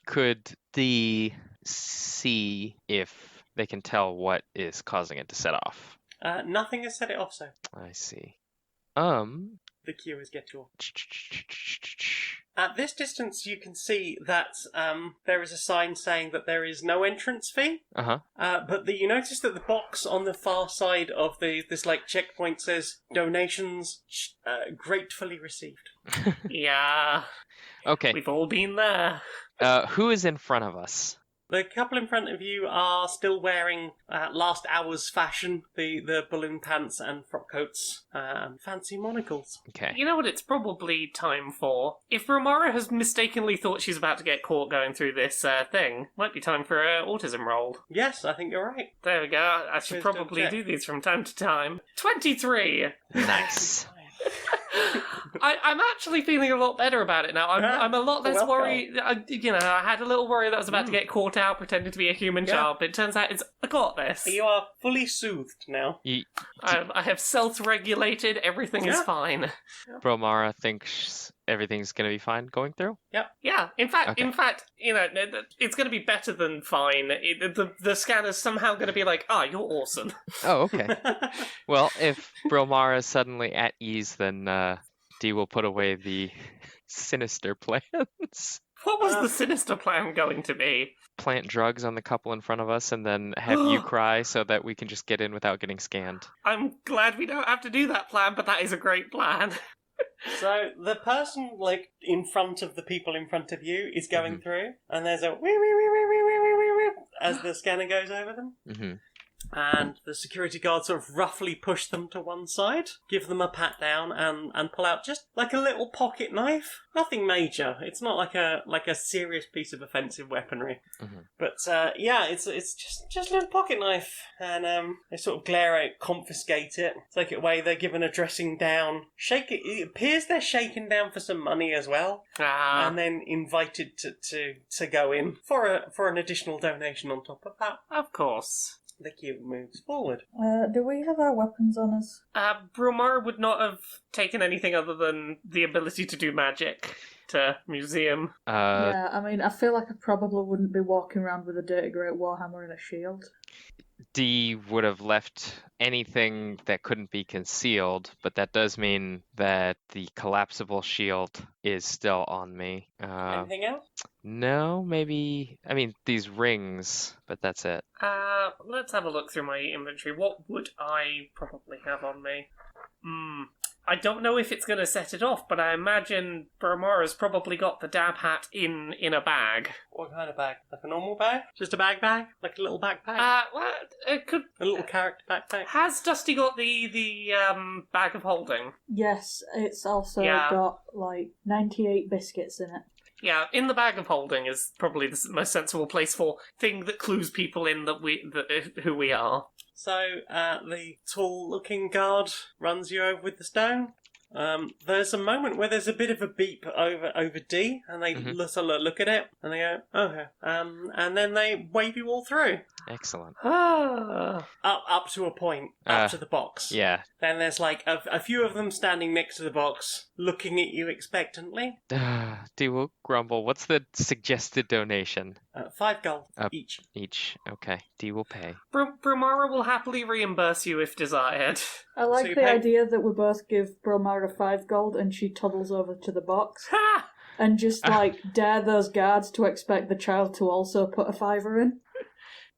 D: Could the see if they can tell what is causing it to set off?
E: Nothing has set it off, so.
D: I see.
E: The queue is get you. At this distance, you can see that there is a sign saying that there is no entrance fee.
D: Uh-huh.
E: But you notice that the box on the far side of this like checkpoint says donations gratefully received.
C: Yeah.
D: Okay.
C: We've all been there.
D: Who is in front of us?
E: The couple in front of you are still wearing last hour's fashion, the balloon pants and frock coats, fancy monocles.
D: Okay.
C: You know what it's probably time for? If Brilmara has mistakenly thought she's about to get caught going through this thing, might be time for an autism roll.
E: Yes, I think you're right.
C: There we go. I should
E: Wisdom
C: probably
E: check.
C: do these from time to time. 23!
D: Nice.
C: I'm actually feeling a lot better about it now. I'm a lot less
E: Welcome.
C: worried. I had a little worry that I was about to get caught out pretending to be a human child, but it turns out I got this.
E: You are fully soothed now.
C: I have self-regulated. Everything is
E: Yeah.
C: fine.
D: Brilmara thinks everything's gonna be fine going through?
C: Yeah. In fact,
D: Okay.
C: it's going to be better than fine. The scanner's somehow going to be like, you're awesome.
D: Oh, okay. Well, if Brilmara is suddenly at ease, then Dee will put away the sinister plans.
C: What was the sinister plan going to be?
D: Plant drugs on the couple in front of us and then have you cry so that we can just get in without getting scanned.
C: I'm glad we don't have to do that plan, but that is a great plan.
E: So the person like in front of the people in front of you is going through, and there's a wee wee wee wee wee wee wee wee wee as the scanner goes over them.
D: Mm-hmm.
E: And the security guards sort of roughly push them to one side, give them a pat down, and pull out just like a little pocket knife. Nothing major. It's not like a serious piece of offensive weaponry.
D: Mm-hmm.
E: But it's just a little pocket knife, and they sort of glare at it, confiscate it, take it away. They're given a dressing down, shake it. It appears they're shaken down for some money as well, and then invited to go in for an additional donation on top of that.
C: Of course.
E: the queue moves forward.
F: Do we have our weapons on us?
C: Brilmara would not have taken anything other than the ability to do magic to museum.
F: Yeah, I mean, I feel like I probably wouldn't be walking around with a dirty great warhammer and a shield.
D: D would have left anything that couldn't be concealed, but that does mean that the collapsible shield is still on me.
E: Anything else?
D: No, maybe. I mean, these rings, but that's it.
C: Let's have a look through my inventory. What would I probably have on me? I don't know if it's going to set it off, but I imagine Brilmara's probably got the dab hat in a bag.
E: What kind of bag? Like a normal bag? Just a bag? Like a little backpack?
C: Well, it could.
E: A little character backpack?
C: Has Dusty got the bag of holding?
F: Yes, it's also
C: Yeah.
F: got, 98 biscuits in it.
C: Yeah, in the bag of holding is probably the most sensible place for thing that clues people in who we are.
E: So, the tall-looking guard runs you over with the stone. There's a moment where there's a bit of a beep over D, and they look at it, and they go, okay. And then they wave you all through.
D: Excellent.
E: Up to a point, up to the box.
D: Yeah.
E: Then there's a few of them standing next to the box, looking at you expectantly.
D: D will grumble. What's the suggested donation?
E: 5 gold each.
D: Each. Okay. D will pay.
C: Brilmara will happily reimburse you if desired.
F: I like
E: So you
F: the
E: pay-
F: idea that we both give Brilmara 5 gold and she toddles over to the box
C: Ha!
F: and just, dare those guards to expect the child to also put a fiver in.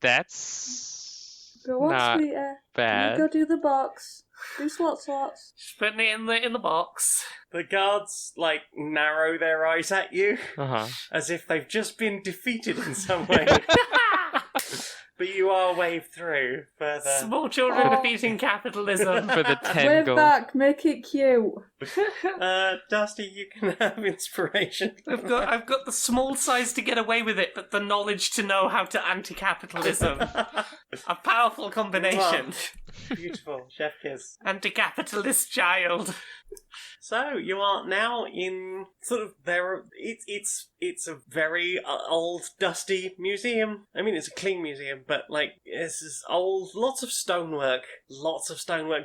D: That's
F: Go on,
D: not
F: sweetie.
D: bad.
F: You go do the box. Do slots.
C: Just putting it in the box.
E: The guards, narrow their eyes at you,
D: Uh-huh.
E: as if they've just been defeated in some way. But you are waved through for the...
C: Small children
F: Oh.
C: defeating capitalism.
D: For the 10
F: Wave
D: gold.
F: back, make it cute.
E: Dusty, you can have inspiration.
C: I've got the small size to get away with it, but the knowledge to know how to anti-capitalism. A powerful combination.
E: Beautiful. Chef kiss.
C: Anti-capitalist child.
E: So, you are now in sort of it's a very old, dusty museum. I mean, it's a clean museum, but it's this old, lots of stonework.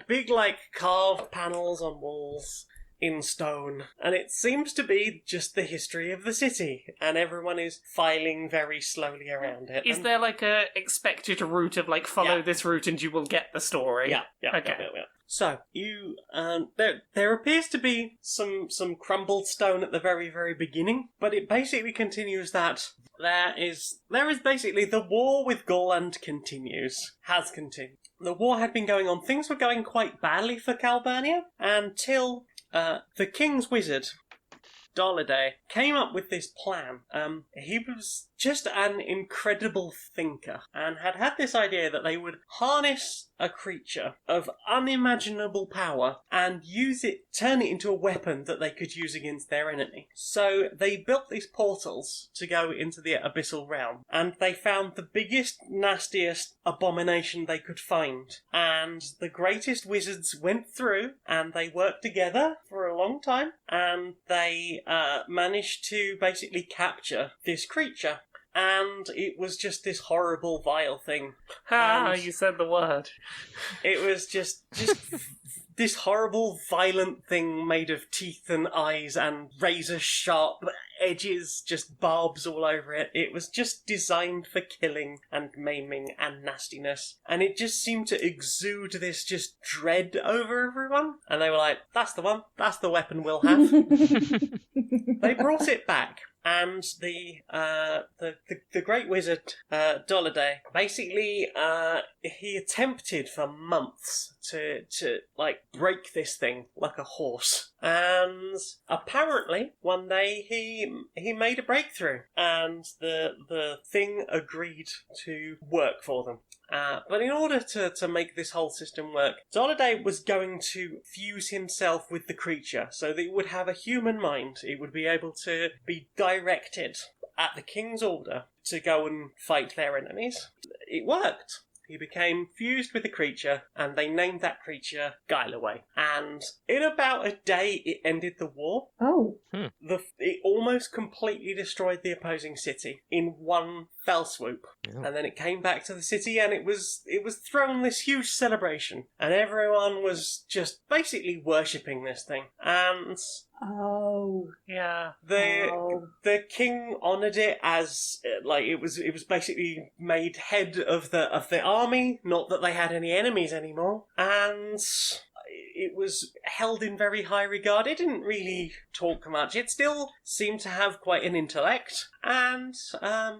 E: Big, carved panels on walls in stone. And it seems to be just the history of the city, and everyone is filing very slowly around it.
C: Is
E: And-
C: there a expected route of follow
E: Yeah.
C: this route and you will get the story?
E: Yeah.
C: Okay.
E: Yeah. So you, there appears to be some crumbled stone at the very, very beginning, but it basically continues that there is basically the war with Gorland has continued. The war had been going on. Things were going quite badly for Calbernia until the King's Wizard, Doliday, came up with this plan. He was just an incredible thinker and had this idea that they would harness a creature of unimaginable power and turn it into a weapon that they could use against their enemy. So they built these portals to go into the abyssal realm, and they found the biggest, nastiest abomination they could find. And the greatest wizards went through, and they worked together for a long time, and they managed to basically capture this creature. And it was just this horrible, vile thing. And
C: You said the word.
E: it was just this horrible, violent thing made of teeth and eyes and razor-sharp edges, just barbs all over it. It was just designed for killing and maiming and nastiness. And it just seemed to exude this just dread over everyone. And they were like, that's the one. That's the weapon we'll have. They brought it back. And the great wizard, Doliday, basically, he attempted for months to break this thing like a horse. And apparently, one day he made a breakthrough, and the thing agreed to work for them. But in order to make this whole system work, Doliday was going to fuse himself with the creature so that it would have a human mind. It would be able to be directed at the king's order to go and fight their enemies. It worked. he became fused with the creature, and they named that creature Guileway. And in about a day, it ended the war.
F: Oh.
E: It almost completely destroyed the opposing city in one fell swoop.
D: Yeah.
E: And then it came back to the city, and it was thrown this huge celebration, and everyone was just basically worshipping this thing. And
F: Oh.
C: Yeah.
E: the king honoured it as it was basically made head of the army. Not that they had any enemies anymore, and it was held in very high regard. It didn't really talk much. It still seemed to have quite an intellect, and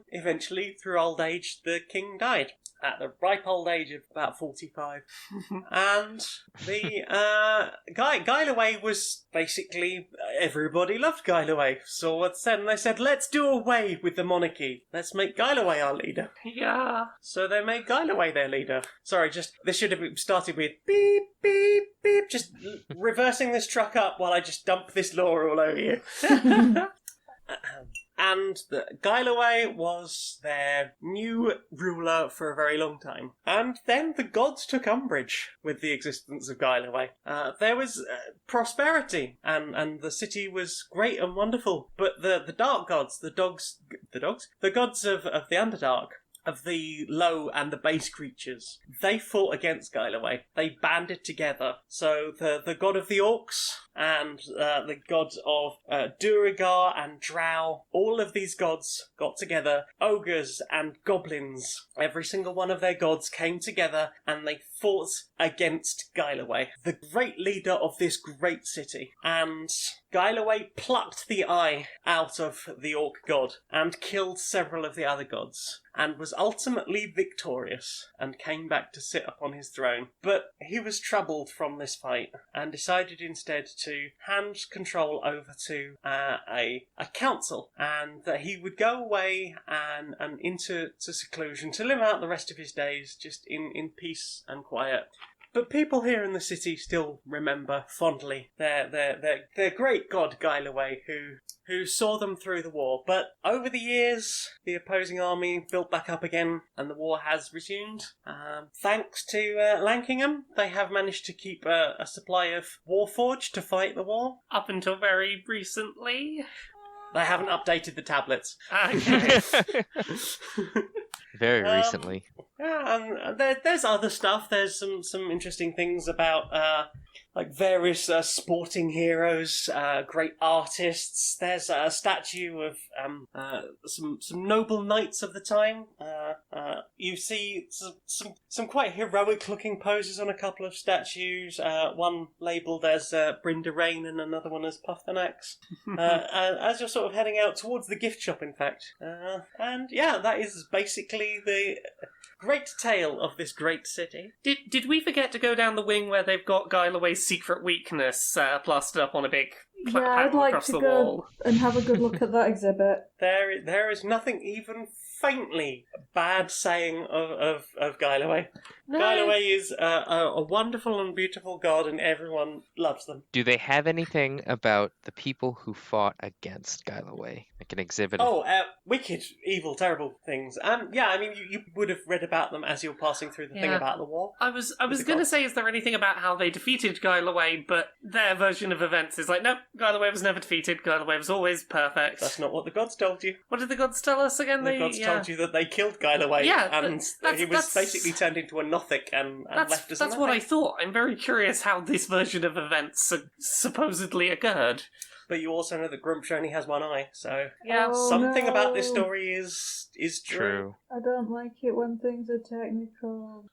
E: eventually, through old age, the king died at the ripe old age of about 45. And the Guileway was basically, everybody loved Guileway. So then they said, let's do away with the monarchy. Let's make Guileway our leader.
C: Yeah.
E: So they made Guileway their leader. Sorry, this should have started with beep, beep, beep. Just reversing this truck up while I just dump this lore all over you. And the Guileway was their new ruler for a very long time. And then the gods took umbrage with the existence of Guileway. There was prosperity, and the city was great and wonderful. But the dark gods, the gods of the Underdark, of the low and the base creatures, they fought against Guileway. They banded together. So the god of the orcs and the gods of Duragar and Drow, all of these gods got together. Ogres and goblins, every single one of their gods came together, and they fought against Guileway, the great leader of this great city. And Guileway plucked the eye out of the orc god and killed several of the other gods, and was ultimately victorious and came back to sit upon his throne. But he was troubled from this fight and decided instead to hand control over to a council, and that he would go away and into seclusion to live out the rest of his days just in peace and quiet. But people here in the city still remember fondly their great god Guileway, who saw them through the war. But over the years, the opposing army built back up again, and the war has resumed. Thanks to Lankingham, they have managed to keep a supply of Warforged to fight the war.
C: Up until very recently.
E: They haven't updated the tablets.
C: Okay.
D: Very recently.
E: Yeah, and there's other stuff. There's some interesting things about like various sporting heroes, great artists. There's a statue of some noble knights of the time. You see some quite heroic looking poses on a couple of statues. One labelled as Brinda Rain and another one as Puffanax. As you're sort of heading out towards the gift shop, in fact. And yeah, that is basically the great tale of this great city.
C: Did we forget to go down the wing where they've got Guileway's secret weakness plastered up on a big
F: Yeah, I'd like
C: across
F: to
C: the
F: go
C: wall?
F: and have a good look at that exhibit.
E: There is nothing even faintly bad saying of Guileway.
C: No.
E: Guileway is a wonderful and beautiful god, and everyone loves them.
D: Do they have anything about the people who fought against Guileway? Like an exhibit?
E: Oh, wicked, evil, terrible things. Yeah, I mean, you would have read about them as you were passing through the thing
C: Yeah.
E: about the war.
C: I was
E: the
C: going to
E: gods.
C: say, is there anything about how they defeated Guileway, but their version of events is like, nope, Guileway was never defeated, Guileway was always perfect.
E: That's not what the gods told you.
C: What did the gods tell us again?
E: The gods told you that they killed Guileway,
C: Yeah,
E: and he was
C: that's-
E: basically turned into a Nothic and left as
C: That's
E: a
C: what I
E: Nothic.
C: thought. I'm very curious how this version of events supposedly occurred.
E: But you also know that Grumpsh only has one eye, so
C: Yeah.
F: Oh,
E: something about this
F: no.
E: story is true.
D: True.
F: I don't like it when things are technical.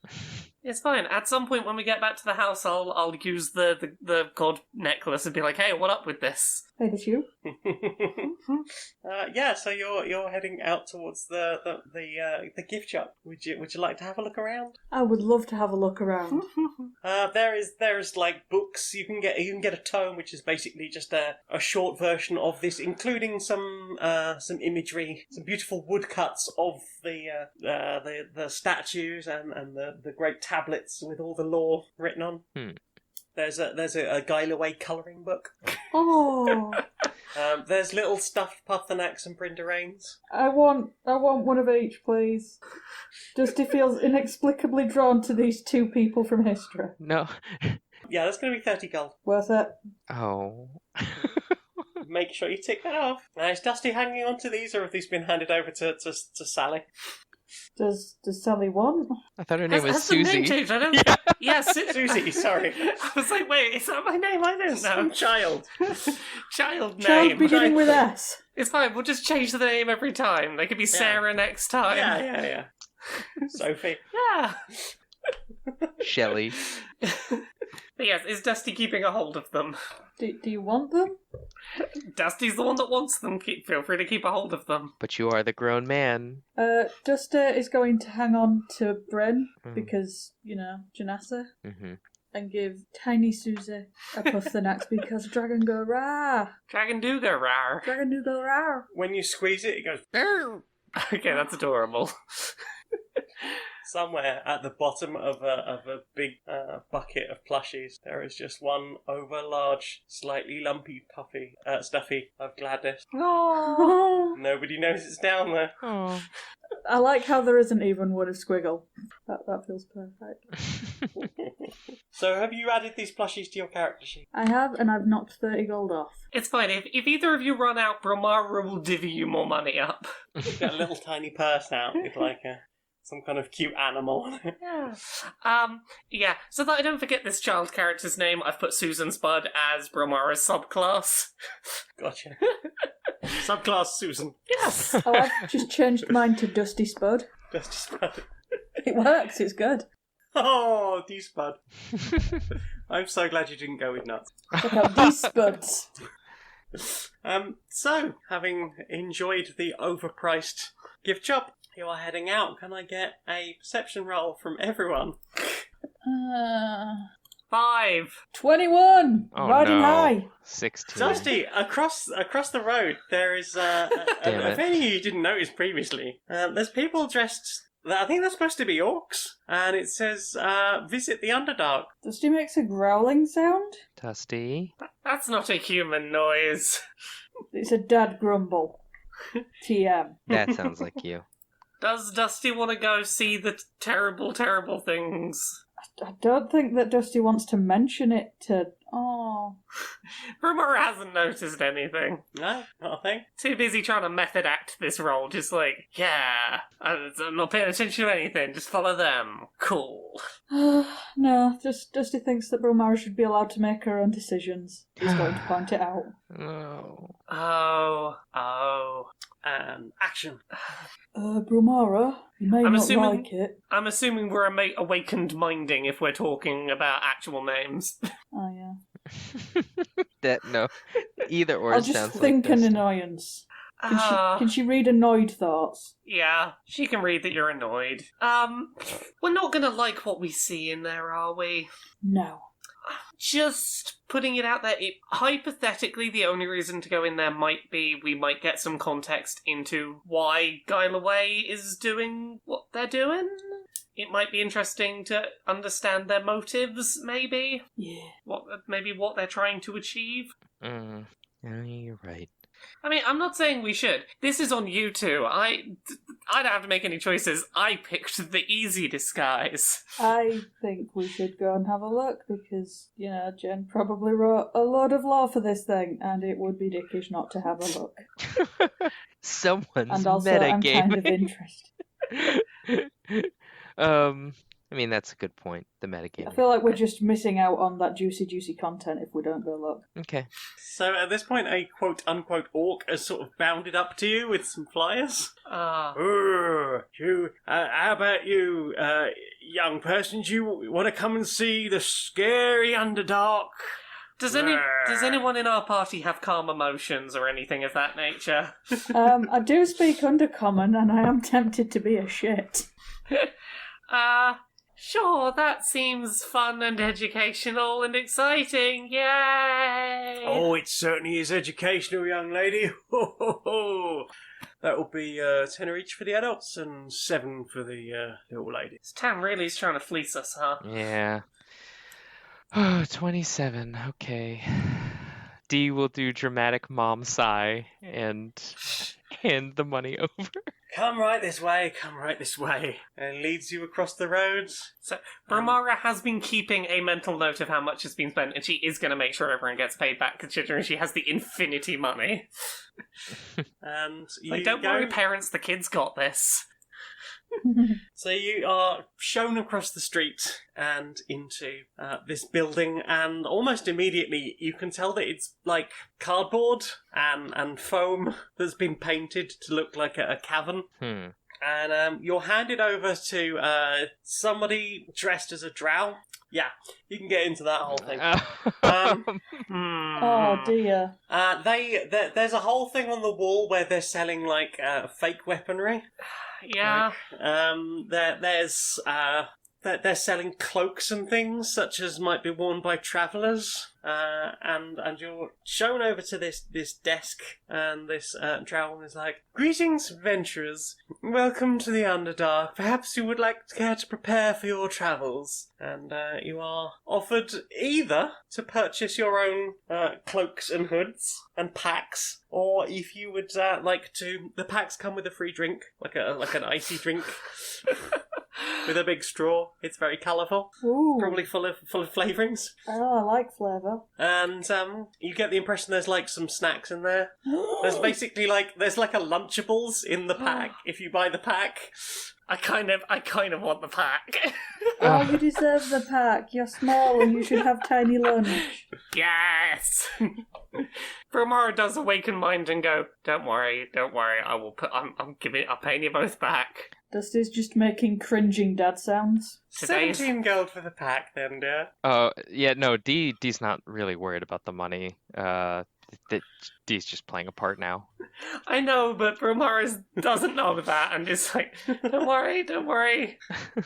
C: It's fine. At some point when we get back to the house, I'll use the god necklace and be like, hey, what up with this?
F: Hey, that's you.
E: Yeah, so you're heading out towards the gift shop. Would you like to have a look around?
F: I would love to have a look around.
E: There is like books you can get a tome, which is basically just a short version of this, including some imagery, some beautiful woodcuts of the statues and the great tablets with all the lore written on. There's a Guile Away colouring book.
F: Oh,
E: There's little stuffed Puffanax and Brindarains.
F: I want one of each, please. Dusty feels inexplicably drawn to these two people from history.
D: No.
E: Yeah, that's going to be 30 gold.
F: Worth it.
D: Oh.
E: Make sure you tick that off. Now, is Dusty hanging on to these, or have these been handed over to Sally?
F: Does Sally want?
D: I thought her name was
C: Has the name
D: Susie.
C: changed? I don't...
D: Yeah.
C: Yes.
E: Susie, sorry.
C: I was like, wait, is that my name? I don't know.
E: Some child.
C: Child
F: Child
C: name.
F: beginning with S.
C: It's fine, we'll just change the name every time. They could be Sarah next time.
E: Yeah. Sophie.
C: Yeah.
D: Shelley.
C: But yes, is Dusty keeping a hold of them?
F: Do you want them?
C: Dusty's the one that wants them. Feel free to keep a hold of them.
D: But you are the grown man.
F: Dusty is going to hang on to Bryn
D: Mm.
F: because, Janassa,
D: Mm-hmm.
F: and give tiny Susie a Puffanax because dragon go rawr.
C: Dragon do go rar.
F: Dragon do go rawr.
E: When you squeeze it, it goes
C: Okay, that's adorable.
E: somewhere at the bottom of a big bucket of plushies. There is just one over-large, slightly lumpy stuffy of Gladys.
F: Oh.
E: Nobody knows it's down there.
D: Oh.
F: I like how there isn't even one of Squiggle. That feels perfect.
E: So have you added these plushies to your character sheet?
F: I have, and I've knocked 30 gold off.
C: It's fine. If either of you run out, Brilmara will divvy you more money up.
E: Get a little tiny purse out with like some kind of cute animal on it.
C: Yeah. So that I don't forget this child character's name, I've put Susan Spud as Brilmara's subclass.
E: Gotcha. Subclass Susan.
C: Yes.
F: Oh, I've just changed mine to Dusty Spud.
E: Dusty Spud.
F: It works, it's good.
E: Oh, D-Spud. I'm so glad you didn't go with nuts.
F: Check out these Spuds.
E: So, having enjoyed the overpriced gift shop, you are heading out. Can I get a perception roll from everyone?
C: 5.
F: 21!
D: Oh,
F: Riding
D: no.
F: high!
D: 16.
E: Dusty, across the road, there is if any of you didn't notice previously, there's people dressed. I think they're supposed to be orcs, and it says "Visit the Underdark."
F: Dusty makes a growling sound.
D: Dusty.
C: That's not a human noise.
F: It's a dad grumble. TM.
D: That sounds like you.
C: Does Dusty want to go see the terrible, terrible things?
F: I don't think that Dusty wants to mention it to... Oh.
C: Brilmara hasn't noticed anything.
E: No, not a thing.
C: Too busy trying to method act this role, just like, yeah, I'm not paying attention to anything, just follow them. Cool.
F: No, just Dusty thinks that Brilmara should be allowed to make her own decisions. He's going to point it out.
D: No.
C: Oh.
E: Action.
F: Brilmara, you may
C: I'm
F: not
C: assuming-
F: like it.
C: I'm assuming we're awakened minding if we're talking about actual names.
F: Oh, yeah.
D: No. Either or
F: I'll
D: sounds
F: just
D: like
F: think an
D: Dusty.
F: annoyance. Can she read annoyed thoughts?
C: Yeah, she can read that you're annoyed. We're not gonna like what we see in there, are we?
F: No.
C: Just putting it out there, hypothetically, the only reason to go in there might be we might get some context into why Guile Away is doing what they're doing. It might be interesting to understand their motives, maybe.
F: Yeah.
C: What they're trying to achieve.
D: Yeah, you're right.
C: I mean, I'm not saying we should. This is on you two. I don't have to make any choices. I picked the easy disguise.
F: I think we should go and have a look because, Jen probably wrote a lot of lore for this thing and it would be dickish not to have a look.
D: Someone's
F: And also, I'm kind of
D: metagaming.
F: interested.
D: I mean, that's a good point. The metagaming.
F: I feel like we're just missing out on that juicy content if we don't go look.
D: Okay.
E: So at this point, a quote-unquote orc has sort of bounded up to you with some flyers.
C: Ah.
E: How about you, young persons? You want to come and see the scary Underdark?
C: Does anyone in our party have calm emotions or anything of that nature?
F: I do speak Undercommon and I am tempted to be a shit.
C: Sure, that seems fun and educational and exciting. Yay!
E: Oh, it certainly is educational, young lady. Ho, ho, ho. That will be 10 each for the adults and 7 for the little ladies.
C: This town really is trying to fleece us, huh?
D: Yeah. Oh, 27. Okay. D will do dramatic mom sigh and hand the money over.
E: Come right this way, come right this way. And leads you across the roads.
C: So, Brilmara has been keeping a mental note of how much has been spent, and she is going to make sure everyone gets paid back, considering she has the infinity money.
E: And you
C: Like, don't
E: go...
C: worry, parents, the kids got this.
E: So you are shown across the street and into this building, and almost immediately you can tell that it's like cardboard and foam that's been painted to look like a cavern. And you're handed over to somebody dressed as a drow. Yeah, you can get into that whole thing.
F: Oh dear.
E: There's a whole thing on the wall where they're selling like fake weaponry.
C: Yeah.
E: They're selling cloaks and things such as might be worn by travellers. And you're shown over to this desk, and this drow is like, "Greetings, adventurers. Welcome to the Underdark. Perhaps you would like to prepare for your travels." And you are offered either to purchase your own cloaks and hoods and packs, or if you would like to, the packs come with a free drink, like an icy drink. With a big straw. It's very colourful.
F: Ooh.
E: Probably full of flavourings.
F: Oh, I like flavour.
E: And you get the impression there's like some snacks in there. There's basically there's like a Lunchables in the pack if you buy the pack.
C: I kind of want the pack.
F: Oh, you deserve the pack. You're small and you should have tiny lunch.
C: Yes! Brilmara does awaken mind and go, Don't worry, I'm paying you both back.
F: Dusty's just making cringing dad sounds.
E: 17 gold for the pack then, dear.
D: Yeah, no, D's not really worried about the money. D's just playing a part now.
C: I know, but Brilmara doesn't know that and is like, Don't worry.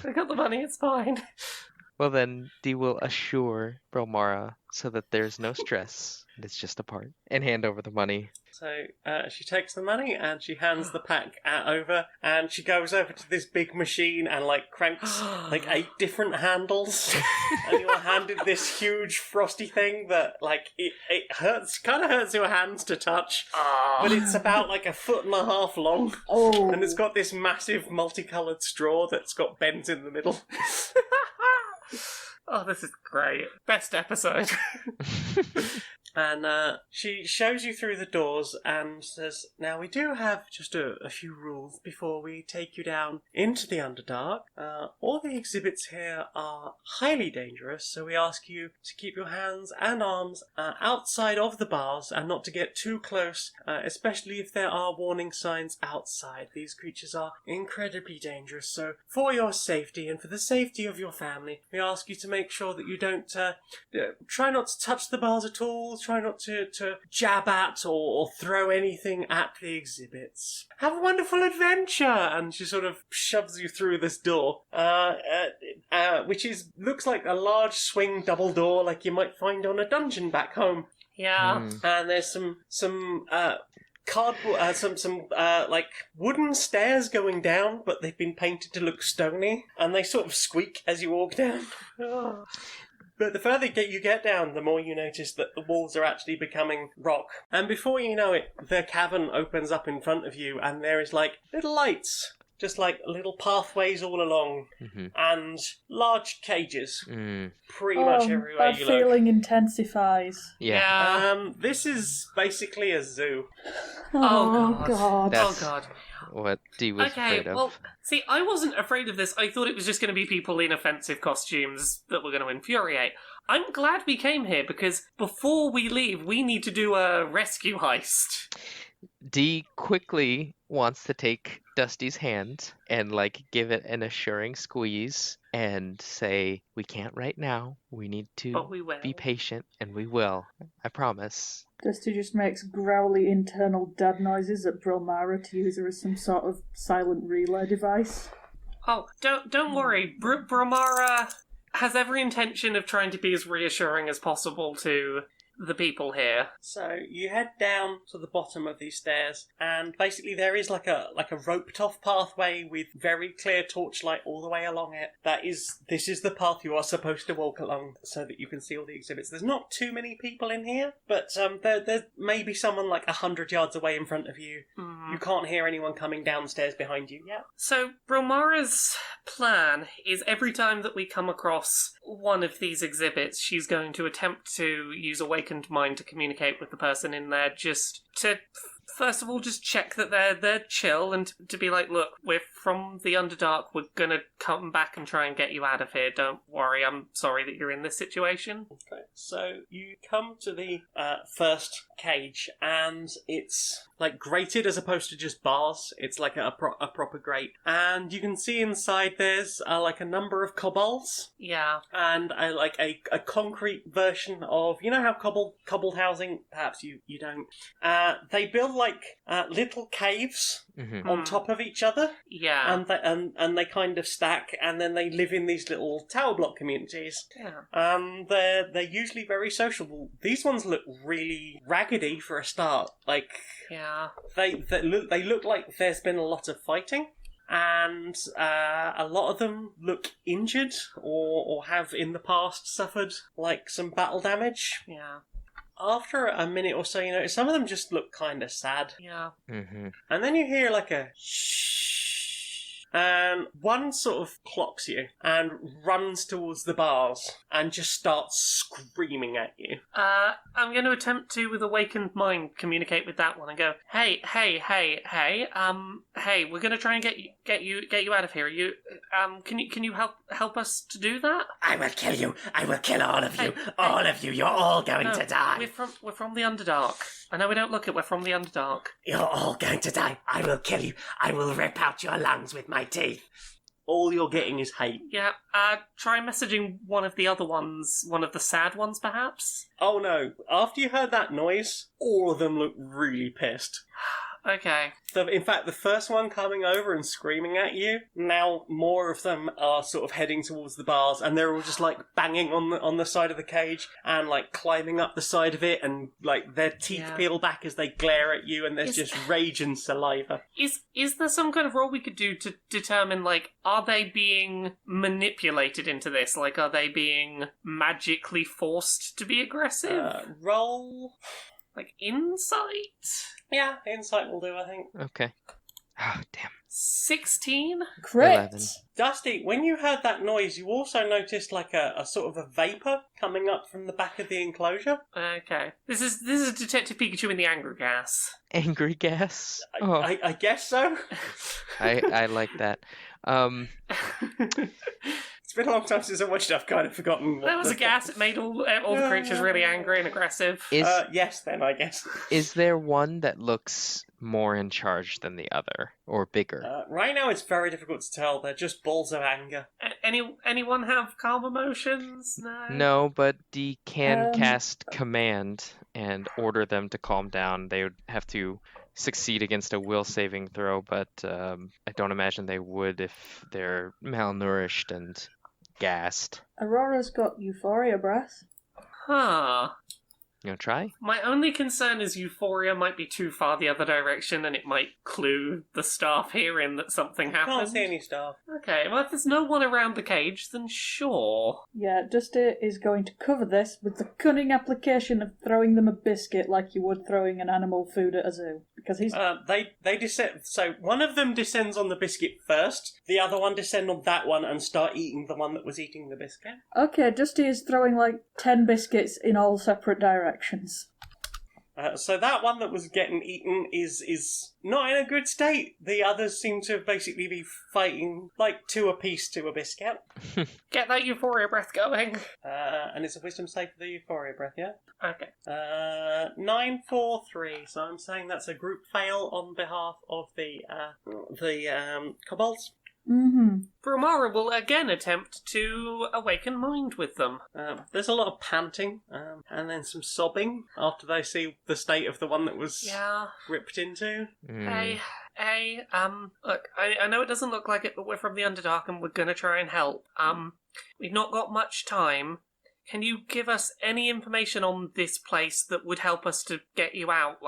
C: I got the money, it's fine.
D: Well then, D will assure Brilmara so that there's no stress. It's just a part. And hand over the money.
E: So she takes the money and she hands the pack over, and she goes over to this big machine and cranks 8 different handles, and you're handed this huge frosty thing that it hurts, kind of hurts your hands to touch, but it's about 1.5 foot long.
F: Oh.
E: And it's got this massive multicoloured straw that's got bends in the middle.
C: Oh, this is great. Best episode.
E: And she shows you through the doors and says, "Now we do have just a few rules before we take you down into the Underdark. All the exhibits here are highly dangerous, so we ask you to keep your hands and arms outside of the bars and not to get too close, especially if there are warning signs outside. These creatures are incredibly dangerous, so for your safety and for the safety of your family, we ask you to make sure that you don't try not to touch the bars at all. Try not to jab at or throw anything at the exhibits. Have a wonderful adventure!" And she sort of shoves you through this door, which looks like a large swing double door like you might find on a dungeon back home.
C: Yeah.
E: And there's some cardboard, some wooden stairs going down, but they've been painted to look stony, and they sort of squeak as you walk down. But the further you get down, the more you notice that the walls are actually becoming rock. And before you know it, the cavern opens up in front of you, and there is little lights, just little pathways all along, and large cages, pretty much everywhere
F: bad
E: you look.
F: feeling intensifies.
D: Yeah.
E: This is basically a zoo.
F: Oh, God.
D: That's
C: Oh, God.
D: what D was afraid of.
C: Well, see, I wasn't afraid of this. I thought it was just going to be people in offensive costumes that were going to infuriate. I'm glad we came here, because before we leave, we need to do a rescue heist.
D: D quickly wants to take Dusty's hand and give it an assuring squeeze and say, "We can't right now. We need to
C: But we will.
D: be patient, and we will. I promise."
F: Dusty just makes growly internal dad noises at Brilmara to use her as some sort of silent relay device.
C: Oh, don't worry. Brilmara has every intention of trying to be as reassuring as possible to the people here.
E: So you head down to the bottom of these stairs, and basically there is like a roped off pathway with very clear torchlight all the way along it. This is the path you are supposed to walk along, so that you can see all the exhibits. There's not too many people in here, but there may be someone like 100 yards away in front of you. You can't hear anyone coming downstairs behind you yet.
C: So Brilmara's plan is every time that we come across one of these exhibits, she's going to attempt to use Awakened Mind to communicate with the person in there, just to first of all just check that they're chill, and to be like, look, we're from the Underdark, we're gonna come back and try and get you out of here, don't worry, I'm sorry that you're in this situation.
E: Okay, so you come to the first cage, and it's like grated as opposed to just bars. It's like a proper grate, and you can see inside there's like a number of kobolds.
C: Yeah.
E: And a concrete version of, you know how cobbled housing, perhaps you don't, they build like little caves on top of each other.
C: Yeah.
E: And they kind of stack, and then they live in these little tower block communities.
C: Yeah.
E: They're usually very sociable. These ones look really raggedy for a start. Like,
C: yeah.
E: They look like there's been a lot of fighting. And a lot of them look injured or have in the past suffered like some battle damage.
C: Yeah.
E: After a minute or so, you notice some of them just look kind of sad.
C: Yeah.
E: And then you hear like a shh. And one sort of clocks you and runs towards the bars and just starts screaming at you.
C: I'm going to attempt to, with Awakened Mind, communicate with that one and go, hey, we're going to try and get you out of here. You, can you help us to do that?
A: I will kill you. I will kill all of you. All of you. You're all going to die.
C: We're from the Underdark. I know we don't look it. We're from the Underdark.
A: You're all going to die. I will kill you. I will rip out your lungs with my teeth.
E: All you're getting is hate.
C: Yeah, try messaging one of the other ones, one of the sad ones, perhaps?
E: Oh no, after you heard that noise, all of them look really pissed.
C: Okay.
E: In fact, the first one coming over and screaming at you, now more of them are sort of heading towards the bars, and they're all just like banging on the side of the cage and like climbing up the side of it, and like their teeth peel back as they glare at you, and there's just rage and saliva.
C: Is there some kind of role we could do to determine, like, are they being manipulated into this? Like, are they being magically forced to be aggressive?
E: Roll.
C: Like, insight?
E: Yeah, insight will do, I think.
D: Okay. Oh, damn.
C: 16?
F: Correct.
D: 11.
E: Dusty, when you heard that noise, you also noticed like a sort of a vapour coming up from the back of the enclosure.
C: Okay. This is Detective Pikachu in the angry gas.
D: Angry gas?
E: I guess so.
D: I like that.
E: It's been a long time since I watched it. I've kind of forgotten.
C: That was a gas. It made all the creatures really angry and aggressive.
E: Yes, then, I guess.
D: Is there one that looks more in charge than the other, or bigger?
E: Right now, it's very difficult to tell. They're just balls of anger.
C: Anyone have calm emotions? No.
D: No, but Dee can cast command and order them to calm down. They would have to succeed against a will saving throw, but I don't imagine they would if they're malnourished and gassed.
F: Aurora's got euphoria breath.
C: Huh.
D: You want to try?
C: My only concern is Euphoria might be too far the other direction, and it might clue the staff here in that something happened.
E: Can't see any staff.
C: Okay, well, if there's no one around the cage, then sure.
F: Yeah, Dusty is going to cover this with the cunning application of throwing them a biscuit like you would throwing an animal food at a zoo. Because he's...
E: They descend... So, one of them descends on the biscuit first, the other one descend on that one and start eating the one that was eating the biscuit.
F: Okay, Dusty is throwing like 10 biscuits in all separate directions.
E: So that one that was getting eaten is not in a good state. The others seem to basically be fighting like two apiece to a biscuit.
C: Get that Euphoria breath going.
E: And it's a wisdom save for the Euphoria breath, yeah?
C: Okay.
E: 9, 4, 3. So I'm saying that's a group fail on behalf of the kobolds.
F: Mm-hmm.
C: Brilmara will again attempt to awaken mind with them.
E: There's a lot of panting, and then some sobbing after they see the state of the one that was ripped into.
C: Hey, look, I know it doesn't look like it, but we're from the Underdark and we're gonna try and help. We've not got much time. Can you give us any information on this place that would help us to get you out?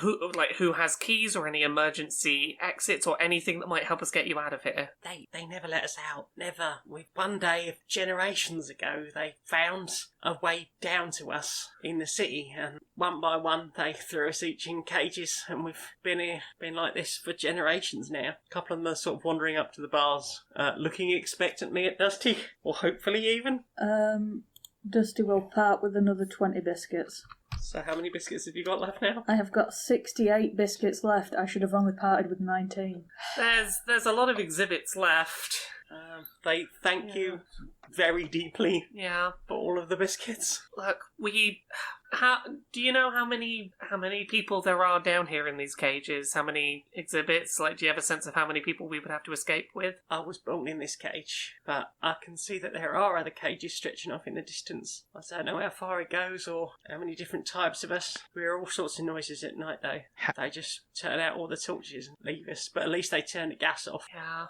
C: Who has keys or any emergency exits or anything that might help us get you out of here?
E: They never let us out. Never. One day, generations ago, they found a way down to us in the city, and one by one, they threw us each in cages, and we've been like this for generations now. A couple of them are sort of wandering up to the bars, looking expectantly at Dusty, or hopefully even.
F: Dusty will part with another 20 biscuits.
E: So how many biscuits have you got left now?
F: I have got 68 biscuits left. I should have only parted with 19.
C: There's a lot of exhibits left.
E: They thank you very deeply
C: Yeah.
E: for all of the biscuits.
C: Look, do you know how many people there are down here in these cages? How many exhibits? Do you have a sense of how many people we would have to escape with?
E: I was born in this cage, but I can see that there are other cages stretching off in the distance. I don't know how far it goes or how many different types of us. We hear all sorts of noises at night, though. They just turn out all the torches and leave us, but at least they turn the gas off.
C: Yeah.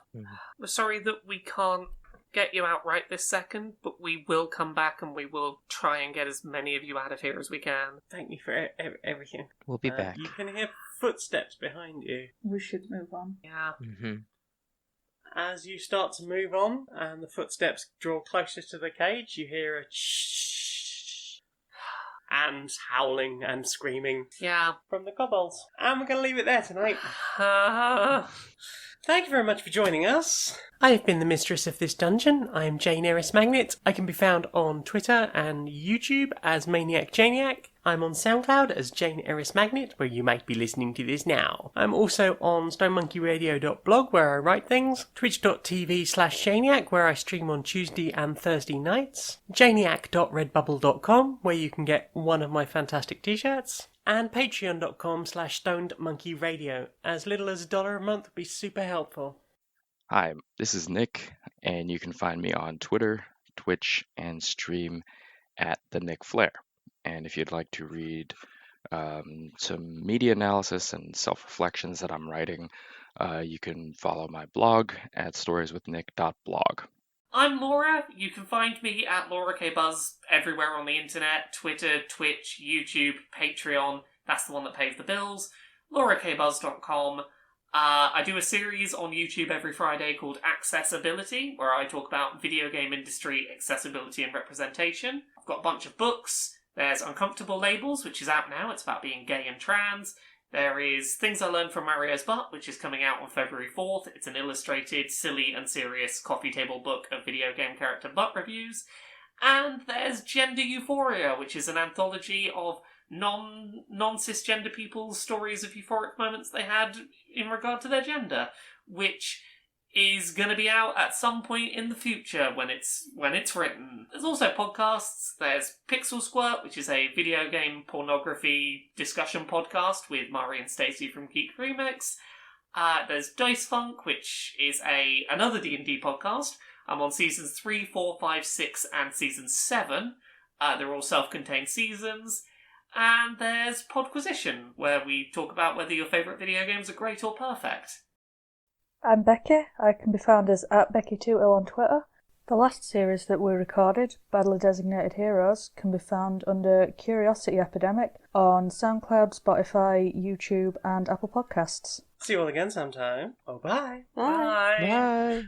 C: We're sorry that we can't get you out right this second, but we will come back and we will try and get as many of you out of here as we can.
E: Thank you for everything.
D: We'll be back.
E: You can hear footsteps behind you.
F: We should move on.
C: Yeah.
D: Mm-hmm.
E: As you start to move on and the footsteps draw closer to the cage, you hear a shh and howling and screaming
C: Yeah.
E: from the kobolds. And we're going to leave it there tonight.
C: Uh,
E: Thank you very much for joining us. I have been the mistress of this dungeon. I am Jane Aerith Magnet. I can be found on Twitter and YouTube as Maniac Janiac. I'm on SoundCloud as Jane Aerith Magnet, where you might be listening to this now. I'm also on stonemonkeyradio.blog, where I write things, twitch.tv/Janiac, where I stream on Tuesday and Thursday nights, janiac.redbubble.com, where you can get one of my fantastic t-shirts, and patreon.com/stonedmonkeyradio. As little as $1 a month would be super helpful.
G: Hi, this is Nick, and you can find me on Twitter, Twitch, and stream at the Nick Flair. And if you'd like to read some media analysis and self-reflections that I'm writing, you can follow my blog at storieswithnick.blog.
C: I'm Laura. You can find me at Laura K. Buzz everywhere on the internet. Twitter, Twitch, YouTube, Patreon. That's the one that pays the bills. LauraKBuzz.com. I do a series on YouTube every Friday called Accessibility, where I talk about video game industry accessibility and representation. I've got a bunch of books. There's Uncomfortable Labels, which is out now. It's about being gay and trans. There is Things I Learned from Mario's Butt, which is coming out on February 4th. It's an illustrated, silly and serious coffee table book of video game character butt reviews. And there's Gender Euphoria, which is an anthology of non-cisgender people's stories of euphoric moments they had in regard to their gender, which is going to be out at some point in the future when it's written. There's also podcasts. There's Pixel Squirt, which is a video game pornography discussion podcast with Mari and Stacey from Geek Remix. There's Dice Funk, which is another D&D podcast. I'm on seasons 3, 4, 5, 6, and season 7. They're all self-contained seasons. And there's Podquisition, where we talk about whether your favourite video games are great or perfect.
F: I'm Becky. I can be found as @Becky2ill on Twitter. The last series that we recorded, Badly Designated Heroes, can be found under Curiosity Epidemic on SoundCloud, Spotify, YouTube, and Apple Podcasts.
E: See you all again sometime. Oh, bye.
C: Bye.
D: Bye.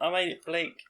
E: I made it bleak.